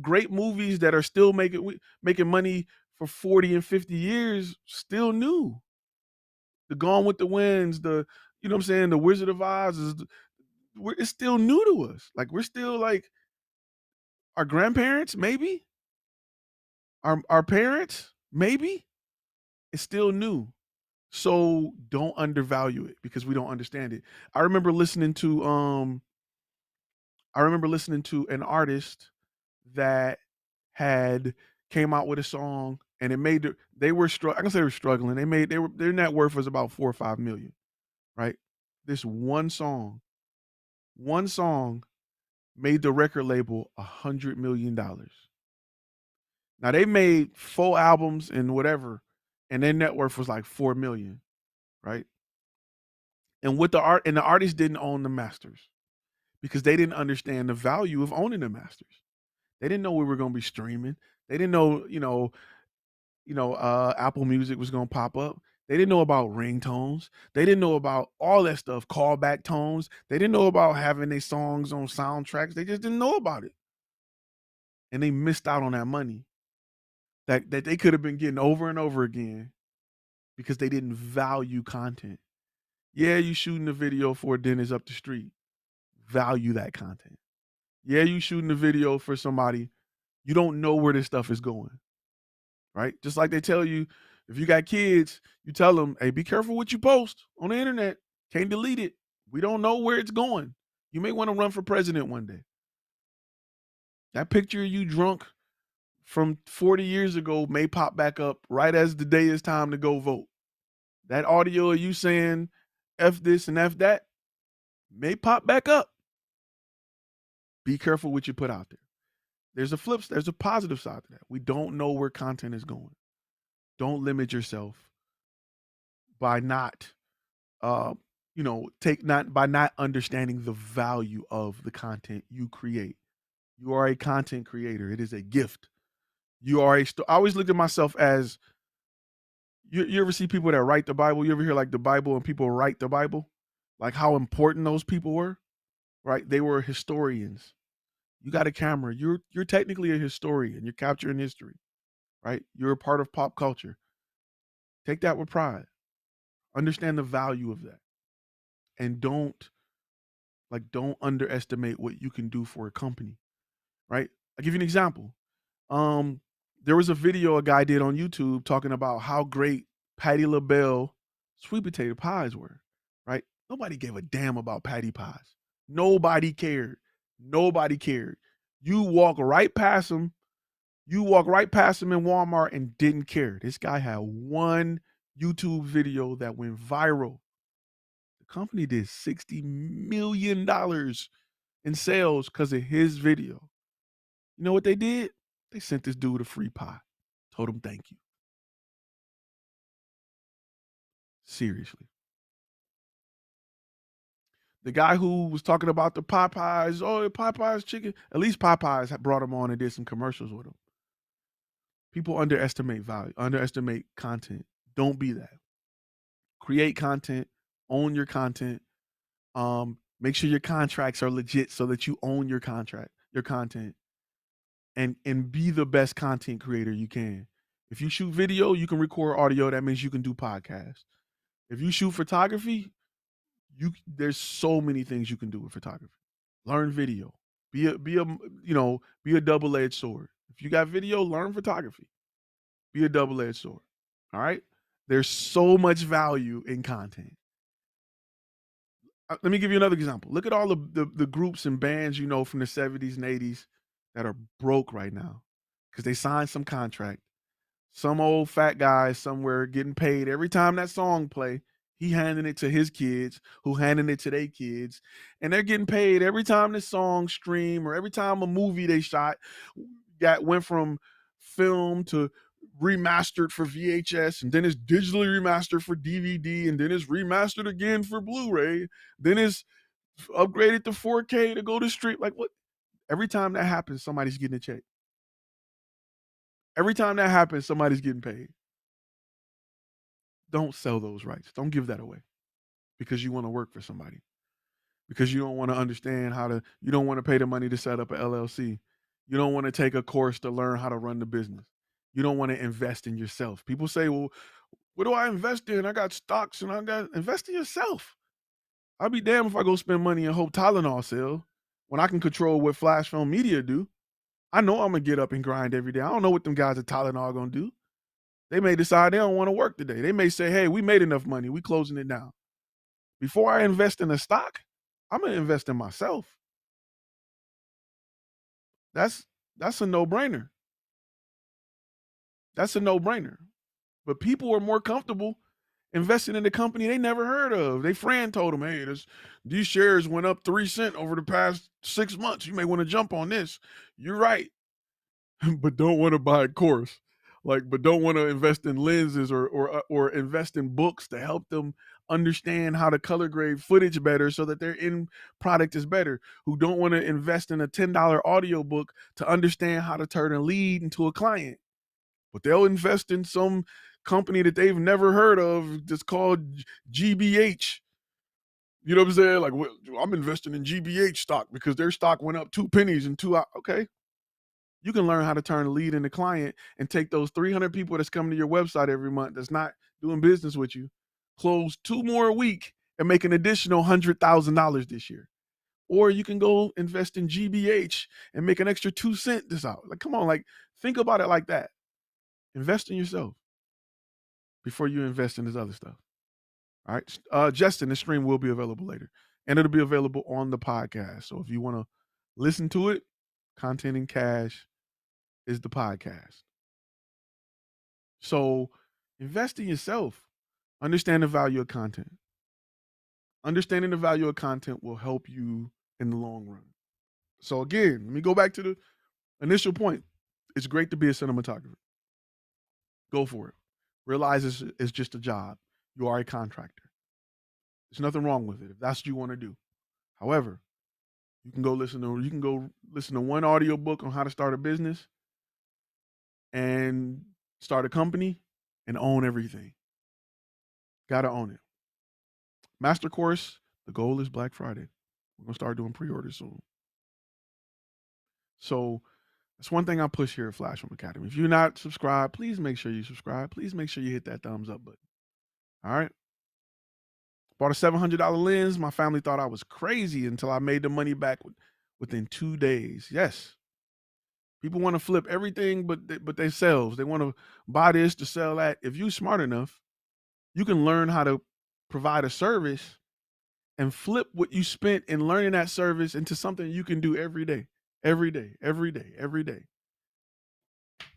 great movies that are still making money for 40 and 50 years, still new. The Gone with the Winds, you know what I'm saying, the Wizard of Oz it's still new to us. Like we're still like our grandparents, maybe our parents, maybe it's still new. So don't undervalue it because we don't understand it. I remember listening to an artist that had came out with a song and it made they were I can say they were struggling. Their net worth was about 4 or 5 million, right? This one song made the record label $100 million. Now they made 4 albums and whatever, and their net worth was like 4 million, right? And the artist didn't own the masters because they didn't understand the value of owning the masters. They didn't know we were going to be streaming. They didn't know, Apple Music was going to pop up. They didn't know about ringtones. They didn't know about all that stuff, callback tones. They didn't know about having their songs on soundtracks. They just didn't know about it, and they missed out on that money that they could have been getting over and over again because they didn't value content. Yeah, you shooting a video for a dentist up the street. Value that content. Yeah, you shooting a video for somebody. You don't know where this stuff is going, right? Just like they tell you, if you got kids, you tell them, hey, be careful what you post on the internet. Can't delete it. We don't know where it's going. You may want to run for president one day. That picture of you drunk from 40 years ago may pop back up right as the day is time to go vote. That audio of you saying F this and F that may pop back up. Be careful what you put out there. There's a positive side to that. We don't know where content is going. Don't limit yourself by not by not understanding the value of the content you create. You are a content creator. It is a gift. I always looked at myself as you ever see people that write the Bible? You ever hear like the Bible and people write the Bible? Like how important those people were, right? They were historians. You got a camera. You're technically a historian. You're capturing history, right? You're a part of pop culture. Take that with pride. Understand the value of that. And don't underestimate what you can do for a company, right? I'll give you an example. Um, there was a video a guy did on YouTube talking about how great Patti LaBelle sweet potato pies were, right? Nobody gave a damn about patty pies. Nobody cared. Nobody cared. You walk right past them. You walk right past them in Walmart and didn't care. This guy had one YouTube video that went viral. The company did $60 million in sales because of his video. You know what they did? They sent this dude a free pie. Told him thank you. Seriously. The guy who was talking about the Popeyes, Popeyes chicken, at least Popeyes had brought him on and did some commercials with him. People underestimate value, underestimate content. Don't be that. Create content, own your content. Make sure your contracts are legit so that you own your content, and be the best content creator you can. If you shoot video, you can record audio. That means you can do podcasts. If you shoot photography, there's so many things you can do with photography. Learn video. Be a double-edged sword. If you got video, learn photography. Be a double-edged sword. All right? There's so much value in content. Let me give you another example. Look at all the groups and bands you know from the 70s and 80s that are broke right now because they signed some contract. Some old fat guy somewhere getting paid every time that song play. He handing it to his kids, who handing it to their kids, and they're getting paid every time this song stream or every time a movie they shot went from film to remastered for VHS, and then it's digitally remastered for DVD, and then it's remastered again for Blu-ray. Then it's upgraded to 4K to go to stream. Like what? Every time that happens, somebody's getting a check. Every time that happens, somebody's getting paid. don't sell those rights. Don't give that away because you want to work for somebody. Because you don't want to understand you don't want to pay the money to set up an LLC. You don't want to take a course to learn how to run the business. You don't want to invest in yourself. People say, well, what do I invest in? I got stocks and I got invest in yourself. I'll be damned if I go spend money and hope Tylenol sell when I can control what Flash Film Media do. I know I'm gonna get up and grind every day. I don't know what them guys at Tylenol are gonna do. They may decide they don't want to work today. They may say, hey, we made enough money. We closing it down. Before I invest in a stock, I'm gonna invest in myself. That's that's a no-brainer. That's a no-brainer. But people are more comfortable investing in a company they never heard of. They friend told them, hey, these shares went up 3 cents over the past 6 months. You may want to jump on this. You're right. But don't want to buy a course. But don't want to invest in lenses or invest in books to help them understand how to color grade footage better so that their end product is better. Who don't want to invest in a $10 audio book to understand how to turn a lead into a client. But they'll invest in some company that they've never heard of that's called GBH. You know what I'm saying? Like, well, I'm investing in GBH stock because their stock went up 2 pennies in 2 hours. Okay. You can learn how to turn a lead into client and take those 300 people that's coming to your website every month that's not doing business with you, close 2 more a week and make an additional $100,000 this year. Or you can go invest in GBH and make an extra 2 cents this hour. Like, come on, think about it like that. Invest in yourself before you invest in this other stuff. All right. Justin, the stream will be available later. And it'll be available on the podcast. So if you want to listen to it, Content and Cash is the podcast. So invest in yourself. Understand the value of content. Understanding the value of content will help you in the long run. So again, let me go back to the initial point. It's great to be a cinematographer. Go for it. Realize it's just a job. You are a contractor. There's nothing wrong with it if that's what you want to do. However, you can go listen to one audio book on how to start a business and start a company and own everything. Gotta own it. Master course, the goal is Black Friday. We're gonna start doing pre-orders soon. So that's one thing I push here at Flash Film Academy. If you're not subscribed, please make sure you subscribe. Please make sure you hit that thumbs up button. All right. Bought a $700 lens. My family thought I was crazy until I made the money back within 2 days. Yes. People want to flip everything but themselves. They want to buy this to sell that. If you're smart enough, you can learn how to provide a service and flip what you spent in learning that service into something you can do every day, every day, every day, every day.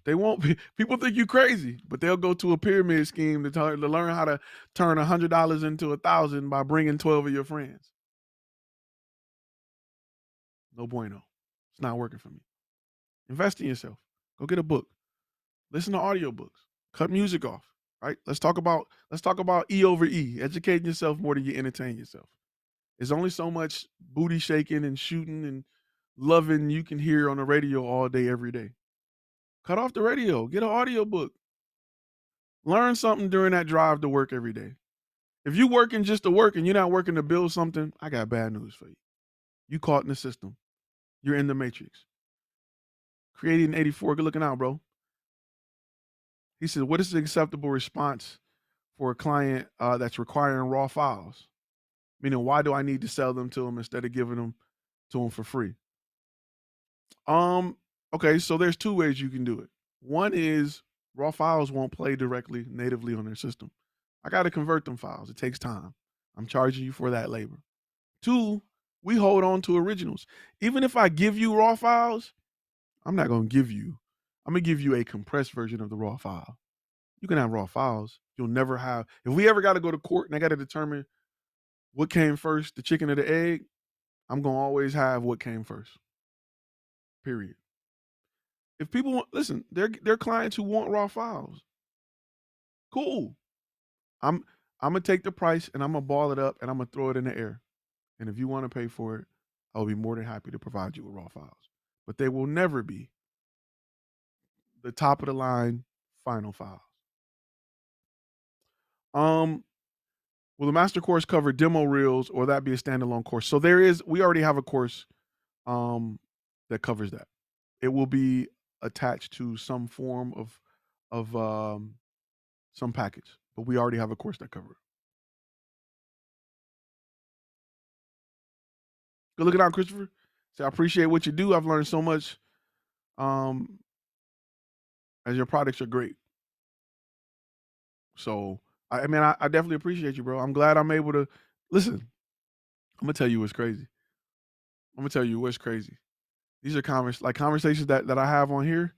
They won't be, people think you crazy, but they'll go to a pyramid scheme to learn how to turn $100 into $1,000 by bringing 12 of your friends. No bueno. It's not working for me. Invest in yourself. Go get a book. Listen to audiobooks. Cut music off. Right? Let's talk about E over E. Educating yourself more than you entertain yourself. There's only so much booty shaking and shooting and loving you can hear on the radio all day, every day. Cut off the radio. Get an audiobook. Learn something during that drive to work every day. If you're working just to work and you're not working to build something, I got bad news for you. You caught in the system. You're in the matrix. Creating 84, good looking out, bro. He said, what is the acceptable response for a client that's requiring raw files? Meaning, why do I need to sell them to them instead of giving them to them for free? Okay, so there's 2 ways you can do it. One is raw files won't play directly natively on their system. I got to convert them files. It takes time. I'm charging you for that labor. 2, we hold on to originals. Even if I give you raw files, I'm going to give you a compressed version of the raw file. You can have raw files. You'll never have, if we ever got to go to court and I got to determine what came first, the chicken or the egg, I'm going to always have what came first. Period. If people want, listen, they're clients who want raw files. Cool. I'm gonna take the price and I'm gonna ball it up and I'm gonna throw it in the air. And if you want to pay for it, I'll be more than happy to provide you with raw files. But they will never be the top of the line final files. Um, will the master course cover demo reels or that be a standalone course? So we already have a course that covers that. It will be attached to some form of some package, but we already have a course that covers it. Good looking out, Christopher. So I appreciate what you do. I've learned so much. Um, as your products are great. So I mean, I definitely appreciate you, bro. I'm glad I'm able to listen. I'm gonna tell you what's crazy. I'm gonna tell you what's crazy. These are conversations that I have on here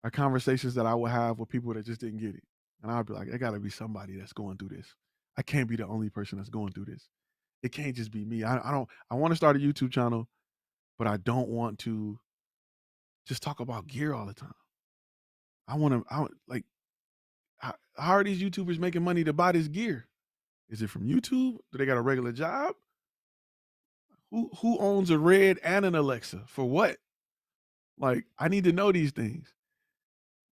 are conversations that I will have with people that just didn't get it. And I'll be like, it gotta be somebody that's going through this. I can't be the only person that's going through this. It can't just be me. I want to start a YouTube channel, but I don't want to just talk about gear all the time. I like how are these YouTubers making money to buy this gear? Is it from YouTube? Do they got a regular job? Who owns a Red and an Alexa? For what? Like, I need to know these things.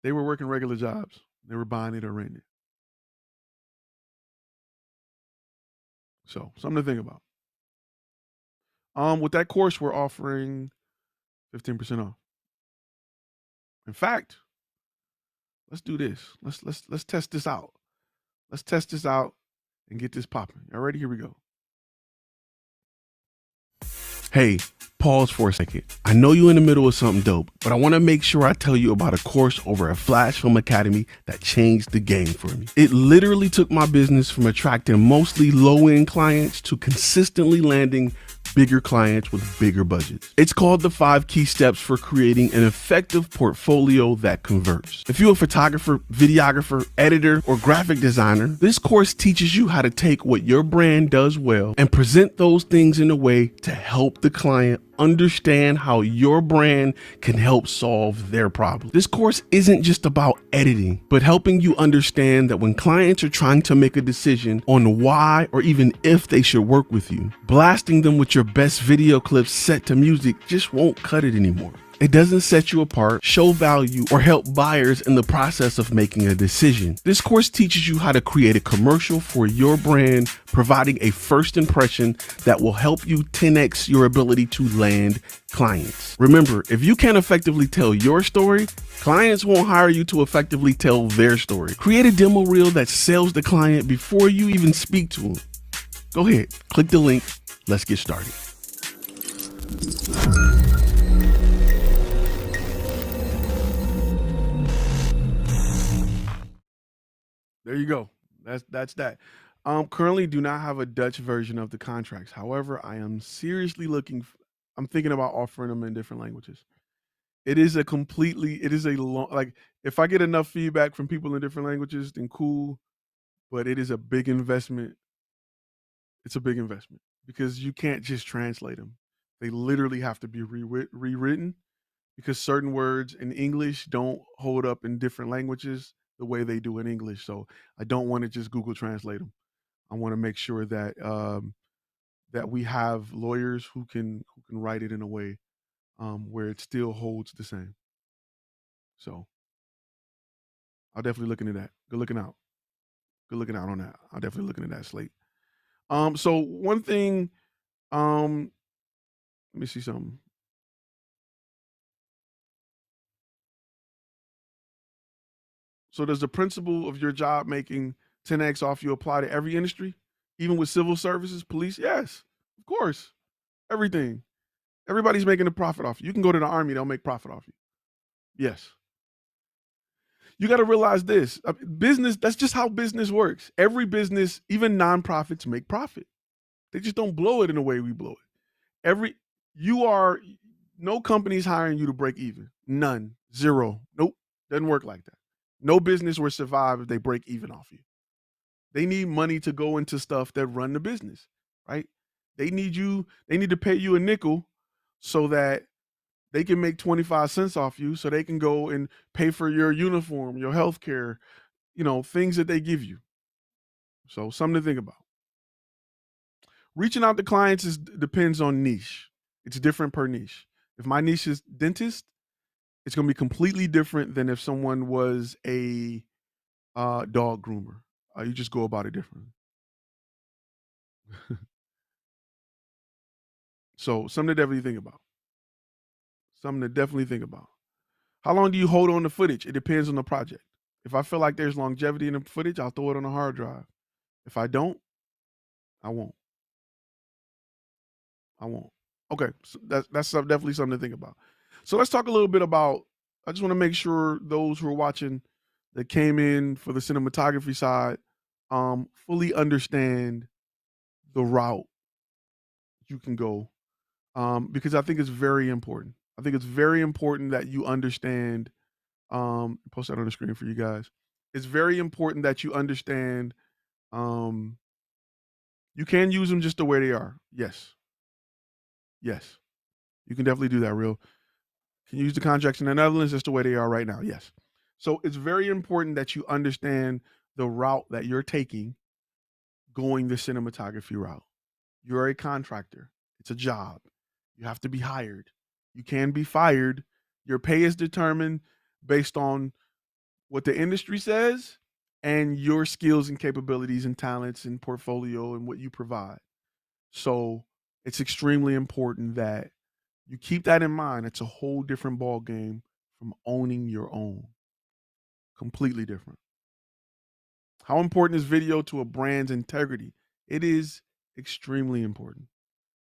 They were working regular jobs. They were buying it or renting it. So something to think about. With that course, we're offering 15% off. In fact, let's do this. Let's test this out. Let's test this out and get this popping. All right, here we go. Hey, pause for a second. I know you're in the middle of something dope, but I want to make sure I tell you about a course over at Flash Film Academy that changed the game for me. It literally took my business from attracting mostly low-end clients to consistently landing bigger clients with bigger budgets. It's called the 5 Key Steps for Creating an Effective Portfolio That Converts. If you're a photographer, videographer, editor, or graphic designer, this course teaches you how to take what your brand does well and present those things in a way to help the client understand how your brand can help solve their problem. This course isn't just about editing, but helping you understand that when clients are trying to make a decision on why or even if they should work with you, blasting them with your best video clips set to music just won't cut it anymore. It doesn't set you apart, show value, or help buyers in the process of making a decision. This course teaches you how to create a commercial for your brand, providing a first impression that will help you 10x your ability to land clients. Remember, if you can't effectively tell your story, clients won't hire you to effectively tell their story. Create a demo reel that sells the client before you even speak to them. Go ahead, click the link. Let's get started. There you go. That's that. Currently do not have a Dutch version of the contracts. However, I am seriously I'm thinking about offering them in different languages. It is a long, like, if I get enough feedback from people in different languages, then cool. But it is a big investment. It's a big investment because you can't just translate them. They literally have to be rewritten because certain words in English don't hold up in different languages the way they do in English. So I don't want to just Google Translate them. I want to make sure that that we have lawyers who can write it in a way where it still holds the same. So I'll definitely look into that. Good looking out. Good looking out on that. I'll definitely look into that, Slate. So one thing, let me see something. So does the principle of your job making 10x off you apply to every industry, even with civil services, police? Yes, of course. Everything. Everybody's making a profit off you. You can go to the army; they'll make profit off you. Yes. You got to realize this: business. That's just how business works. Every business, even nonprofits, make profit. They just don't blow it in the way we blow it. You are no company's hiring you to break even. None. Zero. Nope. Doesn't work like that. No business will survive if they break even off you. They need money to go into stuff that run the business, right? They need to pay you a nickel so that they can make 25 cents off you so they can go and pay for your uniform, your health care, things that they give you. So something to think about. Reaching out to clients depends on niche. It's different per niche. If my niche is dentist, it's going to be completely different than if someone was a dog groomer. You just go about it differently. So something to definitely think about. Something to definitely think about. How long do you hold on to footage? It depends on the project. If I feel like there's longevity in the footage, I'll throw it on a hard drive. If I don't, I won't. I won't. Okay, so that's definitely something to think about. So let's talk a little bit about. I just want to make sure those who are watching that came in for the cinematography side fully understand the route you can go, because I think it's very important. I think it's very important that you understand. Post that on the screen for you guys. It's very important that you understand. Um, you can use them just the way they are. Yes, yes, you can definitely do that. Real can use the contracts in the Netherlands just the way they are right now. Yes. So it's very important that you understand the route that you're taking going the cinematography route. You're a contractor. It's a job. You have to be hired. You can be fired. Your pay is determined based on what the industry says and your skills and capabilities and talents and portfolio and what you provide. So it's extremely important that you keep that in mind. It's a whole different ball game from owning your own. Completely different. How important is video to a brand's integrity? It is extremely important.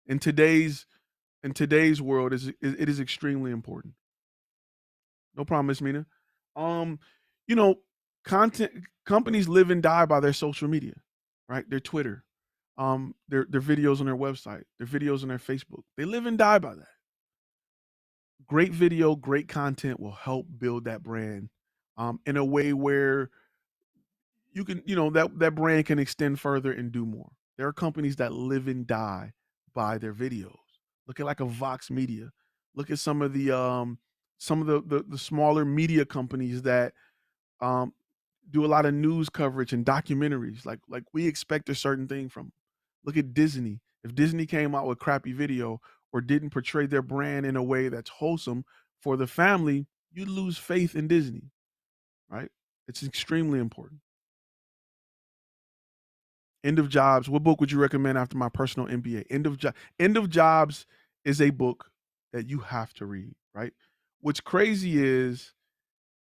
In today's world, it is extremely important. No problem, Miss Mina. Um, you know, content companies live and die by their social media, right? Their Twitter, their videos on their website, their videos on their Facebook. They live and die by that. Great video, great content will help build that brand in a way where you can, that brand can extend further and do more. There are companies that live and die by their videos. Look at like a Vox Media. Look at some of the smaller media companies that um do a lot of news coverage and documentaries. Like we expect a certain thing from 'em. Look at Disney. If Disney came out with crappy video or didn't portray their brand in a way that's wholesome for the family, you lose faith in Disney, right? It's extremely important. End of Jobs. What book would you recommend after my personal MBA? End of Jobs is a book that you have to read, right? What's crazy is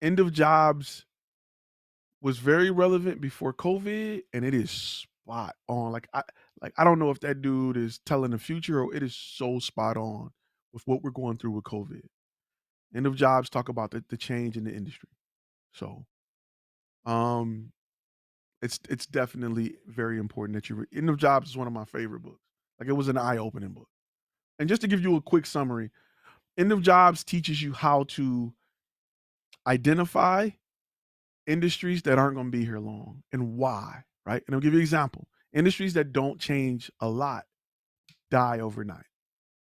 End of Jobs was very relevant before COVID, and it is spot on. I don't know if that dude is telling the future or it is so spot on with what we're going through with COVID. End of Jobs talk about the change in the industry. So um it's definitely very important that you read. End of Jobs is one of my favorite books. Like it was an eye-opening book. And just to give you a quick summary, End of Jobs teaches you how to identify industries that aren't going to be here long and why, right? And I'll give you an example. Industries that don't change a lot die overnight.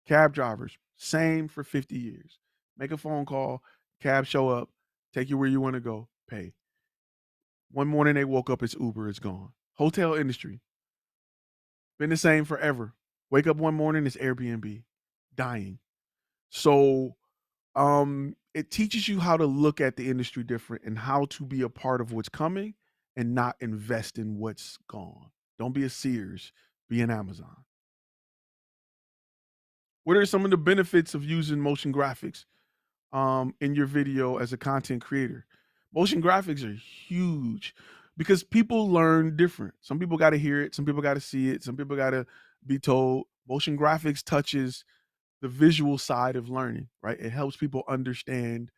Cab drivers, same for 50 years. Make a phone call, cab show up, take you where you want to go, pay. One morning they woke up, it's Uber, it's gone. Hotel industry, been the same forever. Wake up one morning, it's Airbnb, dying. So it teaches you how to look at the industry different and how to be a part of what's coming and not invest in what's gone. Don't be a Sears, be an Amazon. What are some of the benefits of using motion graphics in your video as a content creator? Motion graphics are huge because people learn different. Some people got to hear it, some people got to see it, some people got to be told. Motion graphics touches the visual side of learning, right? It helps people understand,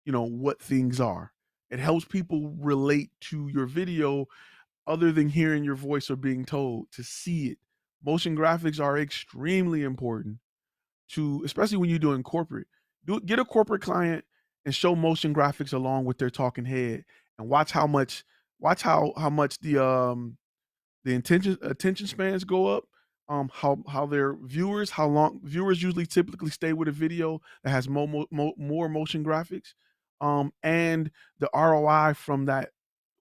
what things are. It helps people relate to your video other than hearing your voice or being told to see it. Motion graphics are extremely important to, especially when you're doing corporate. Get a corporate client and show motion graphics along with their talking head, and watch how much the attention spans go up. How their viewers, how long viewers usually typically stay with a video that has more motion graphics, and the ROI from that,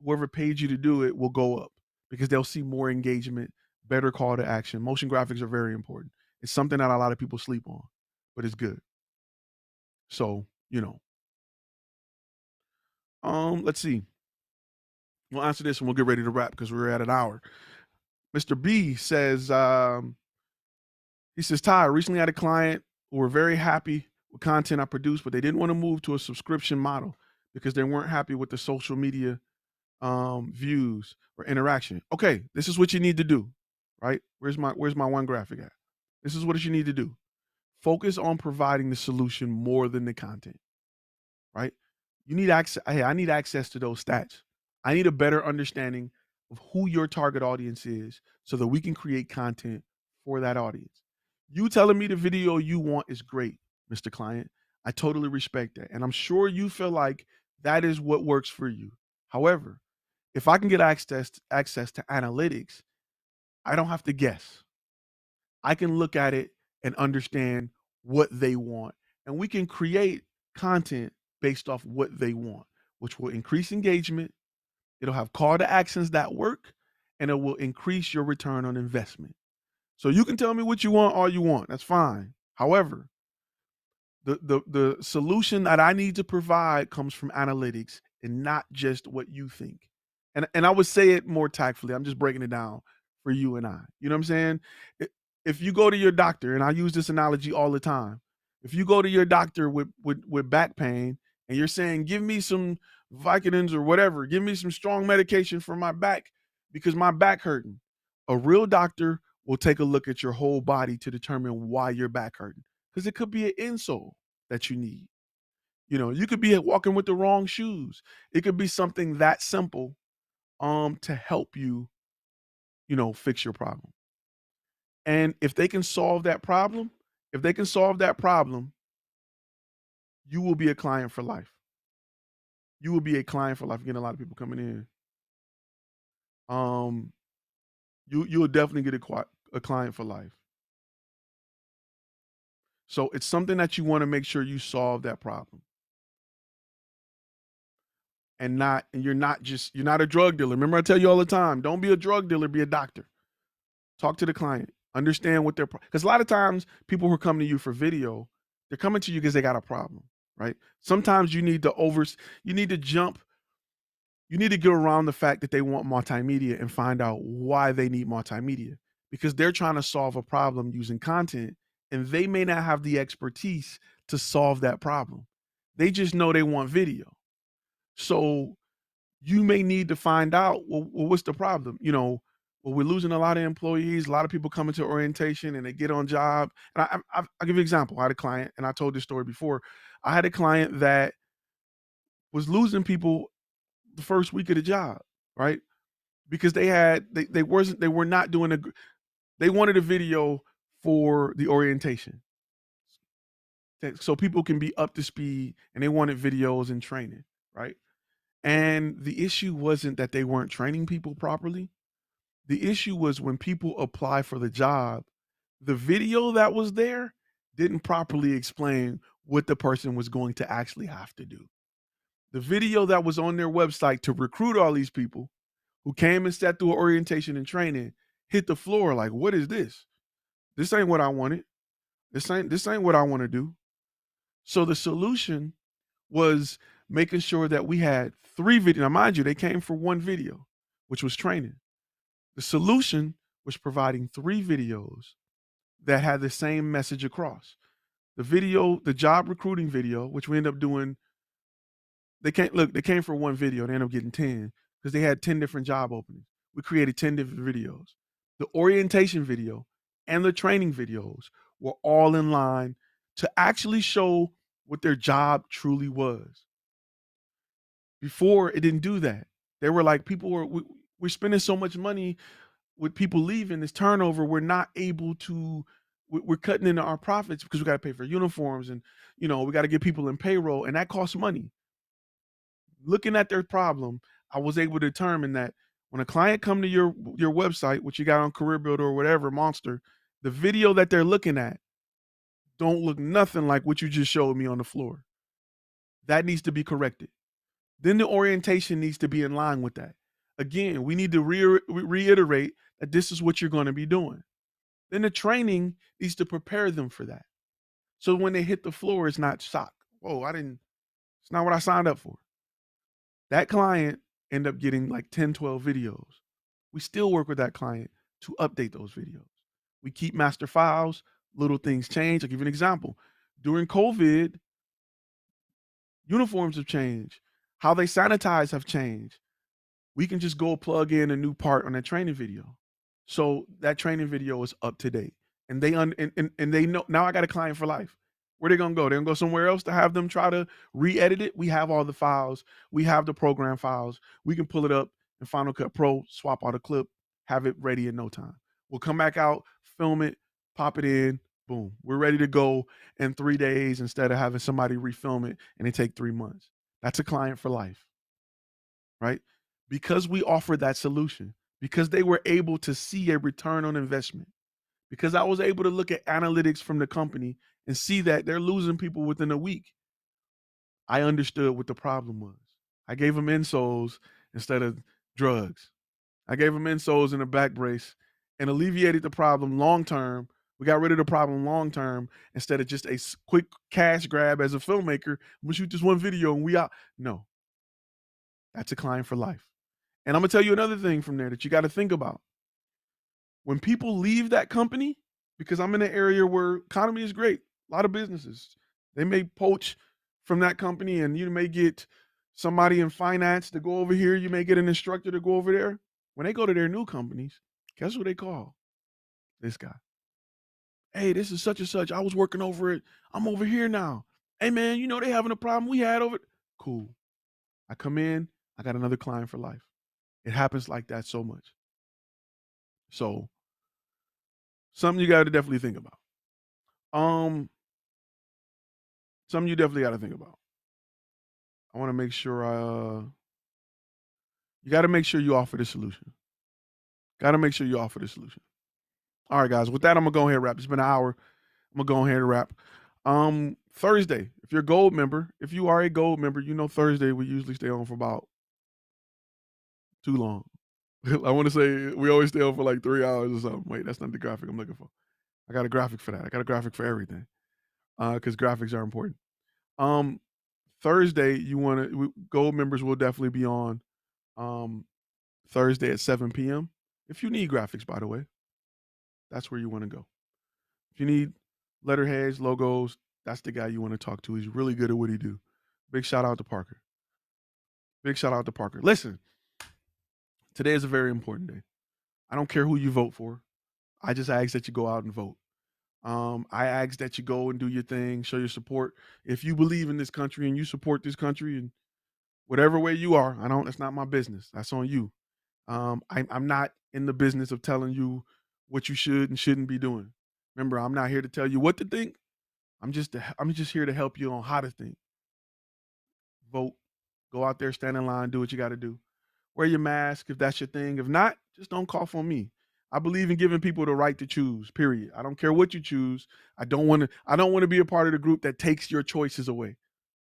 whoever paid you to do it, will go up because they'll see more engagement, better call to action. Motion graphics are very important. It's something that a lot of people sleep on, but it's good. So let's see. We'll answer this and we'll get ready to wrap because we're at an hour. Mr. B says, he says, Ty, I recently had a client who were very happy with content I produced, but they didn't want to move to a subscription model because they weren't happy with the social media views or interaction. Okay, this is what you need to do, right? Where's my one graphic at? This is what you need to do. Focus on providing the solution more than the content, right? You need access. Hey, I need access to those stats. I need a better understanding of who your target audience is so that we can create content for that audience. You telling me the video you want is great, Mr. Client. I totally respect that. And I'm sure you feel like that is what works for you. However, if I can get access to analytics, I don't have to guess. I can look at it and understand what they want. And we can create content based off what they want, which will increase engagement. It'll have call to actions that work, and it will increase your return on investment. So you can tell me what you want, all you want. That's fine. However, the solution that I need to provide comes from analytics and not just what you think. And I would say it more tactfully. I'm just breaking it down for you and I. You know what I'm saying? If you go to your doctor, and I use this analogy all the time, if you go to your doctor with back pain and you're saying, give me some Vicodins or whatever, give me some strong medication for my back because my back hurting. A real doctor will take a look at your whole body to determine why your back hurting because it could be an insole that you need. You know, you could be walking with the wrong shoes. It could be something that simple to help you, fix your problem. And if they can solve that problem, you will be a client for life. You will be a client for life. Getting a lot of people coming in. Um, you'll definitely get a client for life. So it's something that you want to make sure you solve that problem. And you're not a drug dealer. Remember, I tell you all the time, don't be a drug dealer, be a doctor. Talk to the client. Understand what because a lot of times people who are coming to you for video, they're coming to you because they got a problem, right? Sometimes you need to jump, you need to get around the fact that they want multimedia and find out why they need multimedia because they're trying to solve a problem using content and they may not have the expertise to solve that problem. They just know they want video. So you may need to find out, well, what's the problem? Well, we're losing a lot of employees. A lot of people coming to orientation and they get on job. And I'll give you an example. I had a client, and I told this story before. I had a client that was losing people the first week of the job, right? Because they were not doing they wanted a video for the orientation, so people can be up to speed, and they wanted videos and training, right? And the issue wasn't that they weren't training people properly. The issue was when people apply for the job, the video that was there didn't properly explain what the person was going to actually have to do. The video that was on their website to recruit all these people who came and sat through orientation and training hit the floor like, what is this? This ain't what I wanted. This ain't what I want to do. So the solution was making sure that we had 3 videos. Now, mind you, they came for 1 video, which was training. The solution was providing 3 videos that had the same message across. The job recruiting video, which we ended up doing, they came for 1 video, they ended up getting 10 because they had 10 different job openings. We created 10 different videos. The orientation video and the training videos were all in line to actually show what their job truly was. Before, it didn't do that. They were like, we're spending so much money with people leaving, this turnover, we're not able to, we're cutting into our profits because we got to pay for uniforms and, we got to get people in payroll, and that costs money. Looking at their problem, I was able to determine that when a client come to your website, which you got on Career Builder or whatever, Monster, the video that they're looking at don't look nothing like what you just showed me on the floor. That needs to be corrected. Then the orientation needs to be in line with that. Again, we need to reiterate that this is what you're going to be doing. Then the training needs to prepare them for that. So when they hit the floor, it's not shock. Whoa, it's not what I signed up for. That client end up getting like 10, 12 videos. We still work with that client to update those videos. We keep master files, little things change. I'll give you an example. During COVID, uniforms have changed. How they sanitize have changed. We can just go plug in a new part on that training video. So that training video is up to date. And and they know now I got a client for life. Where they gonna go? They're gonna go somewhere else to have them try to re-edit it. We have all the files, we have the program files. We can pull it up in Final Cut Pro, swap out a clip, have it ready in no time. We'll come back out, film it, pop it in, boom. We're ready to go in 3 days instead of having somebody refilm it and it take 3 months. That's a client for life, right? Because we offered that solution, because they were able to see a return on investment, because I was able to look at analytics from the company and see that they're losing people within a week. I understood what the problem was. I gave them insoles instead of drugs. I gave them insoles and a back brace and alleviated the problem long term. We got rid of the problem long term instead of just a quick cash grab as a filmmaker. We shoot this one video and we out. No, that's a client for life. And I'm gonna tell you another thing from there that you got to think about. When people leave that company, because I'm in an area where economy is great, a lot of businesses, they may poach from that company and you may get somebody in finance to go over here. You may get an instructor to go over there. When they go to their new companies, guess what they call this guy? Hey, this is such and such. I was working over it. I'm over here now. Hey, man, you know they having a problem we had over it. Cool. I come in, I got another client for life. It happens like that so much. So something you got to definitely think about. Um, something you definitely got to think about. I want to make sure you got to make sure you offer the solution. Got to make sure you offer the solution. All right, guys. With that, I'm gonna go ahead and wrap. It's been an hour. I'm gonna go ahead and wrap. Thursday, if you're a gold member, if you are a gold member, you know Thursday we usually stay on for about too long. I want to say we always stay on for like 3 hours or something. Wait, that's not the graphic I'm looking for. I got a graphic for that. I got a graphic for everything. Because graphics are important. Um, Thursday, you want to gold members will definitely be on Thursday at 7 p.m. If you need graphics, by the way, that's where you want to go. If you need letterheads, logos, that's the guy you want to talk to. He's really good at what he do. Big shout out to Parker. Big shout out to Parker. Listen, today is a very important day. I don't care who you vote for. I just ask that you go out and vote. I ask that you go and do your thing, show your support. If you believe in this country and you support this country in whatever way you are, that's not my business. That's on you. I'm not in the business of telling you what you should and shouldn't be doing. Remember, I'm not here to tell you what to think. I'm just here to help you on how to think. Vote, go out there, stand in line, do what you got to do. Wear your mask if that's your thing. If not, just don't cough on me. I believe in giving people the right to choose. Period. I don't care what you choose. I don't want to be a part of the group that takes your choices away.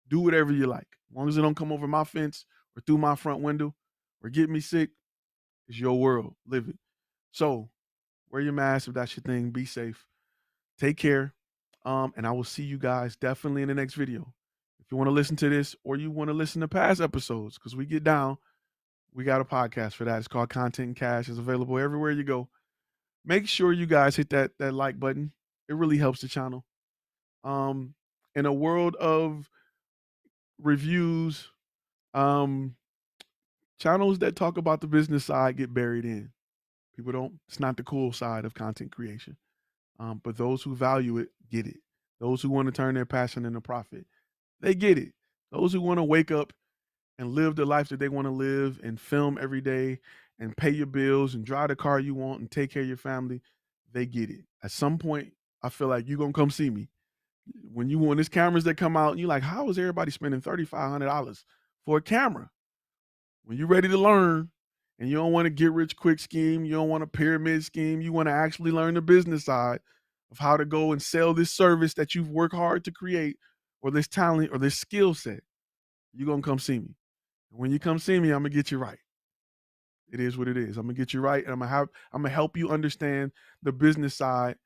Do whatever you like. As long as it don't come over my fence or through my front window or get me sick, it's your world. Live it. So wear your mask if that's your thing. Be safe. Take care. And I will see you guys definitely in the next video. If you want to listen to this or you want to listen to past episodes, because we get down, we got a podcast for that. It's called Content and Cash. It's available everywhere you go. Make sure you guys hit that like button. It really helps the channel. In a world of reviews, um, channels that talk about the business side get buried in. People don't. It's not the cool side of content creation. But those who value it get it. Those who want to turn their passion into profit, they get it. Those who want to wake up and live the life that they want to live and film every day and pay your bills and drive the car you want and take care of your family, they get it. At some point, I feel like you're gonna come see me. When there's cameras that come out and you're like, how is everybody spending $3,500 for a camera? When you're ready to learn and you don't want to get rich quick scheme, you don't want a pyramid scheme, you want to actually learn the business side of how to go and sell this service that you've worked hard to create or this talent or this skill set, you're gonna come see me. When you come see me, I'm gonna get you right. It is what it is. I'm gonna get you right, and I'm gonna help you understand the business side.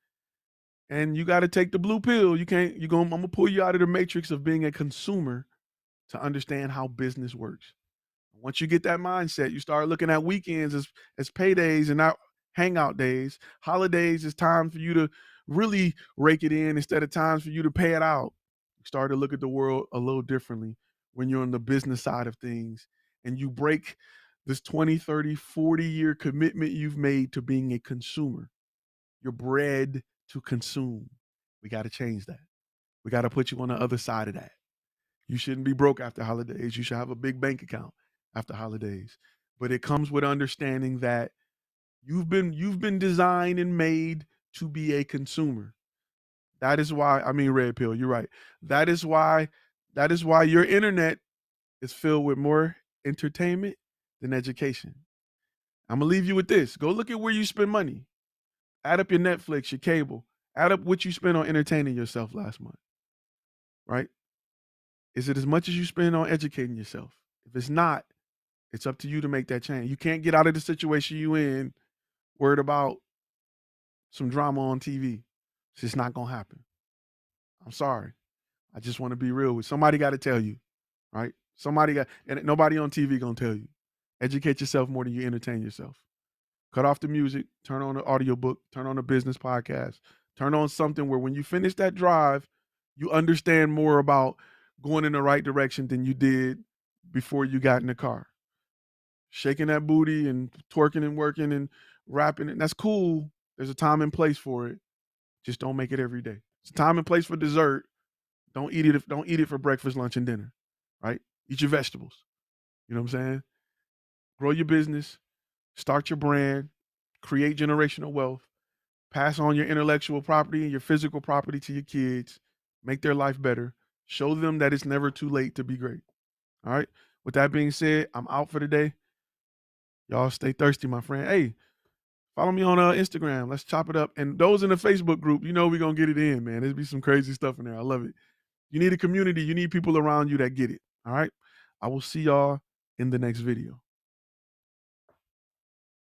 And you got to take the blue pill. You can't. I'm gonna pull you out of the matrix of being a consumer to understand how business works. Once you get that mindset, you start looking at weekends as paydays and not hangout days. Holidays is time for you to really rake it in instead of times for you to pay it out. You start to look at the world a little differently when you're on the business side of things and you break this 20, 30, 40-year commitment you've made to being a consumer. You're bred to consume. We got to change that. We got to put you on the other side of that. You shouldn't be broke after holidays. You should have a big bank account after holidays. But it comes with understanding that you've been designed and made to be a consumer. That is why, I mean, red pill, you're right. That is why your internet is filled with more entertainment than education. I'm gonna leave you with this. Go look at where you spend money. Add up your Netflix, your cable. Add up what you spent on entertaining yourself last month, right? Is it as much as you spend on educating yourself? If it's not, it's up to you to make that change. You can't get out of the situation you in worried about some drama on TV. It's just not gonna happen. I'm sorry. I just want to be real with somebody. Got to tell you, right? Somebody got, and nobody on TV gonna tell you. Educate yourself more than you entertain yourself. Cut off the music, turn on the audiobook, turn on a business podcast, turn on something where when you finish that drive, you understand more about going in the right direction than you did before you got in the car. Shaking that booty and twerking and working and rapping, and that's cool. There's a time and place for it. Just don't make it every day. It's a time and place for dessert. Don't eat it for breakfast, lunch, and dinner. Right? Eat your vegetables. You know what I'm saying? Grow your business, start your brand, create generational wealth, pass on your intellectual property and your physical property to your kids, make their life better, show them that it's never too late to be great. All right. With that being said, I'm out for the day. Y'all stay thirsty, my friend. Hey, follow me on Instagram. Let's chop it up. And those in the Facebook group, you know we're going to get it in, man. There's be some crazy stuff in there. I love it. You need a community. You need people around you that get it. All right. I will see y'all in the next video.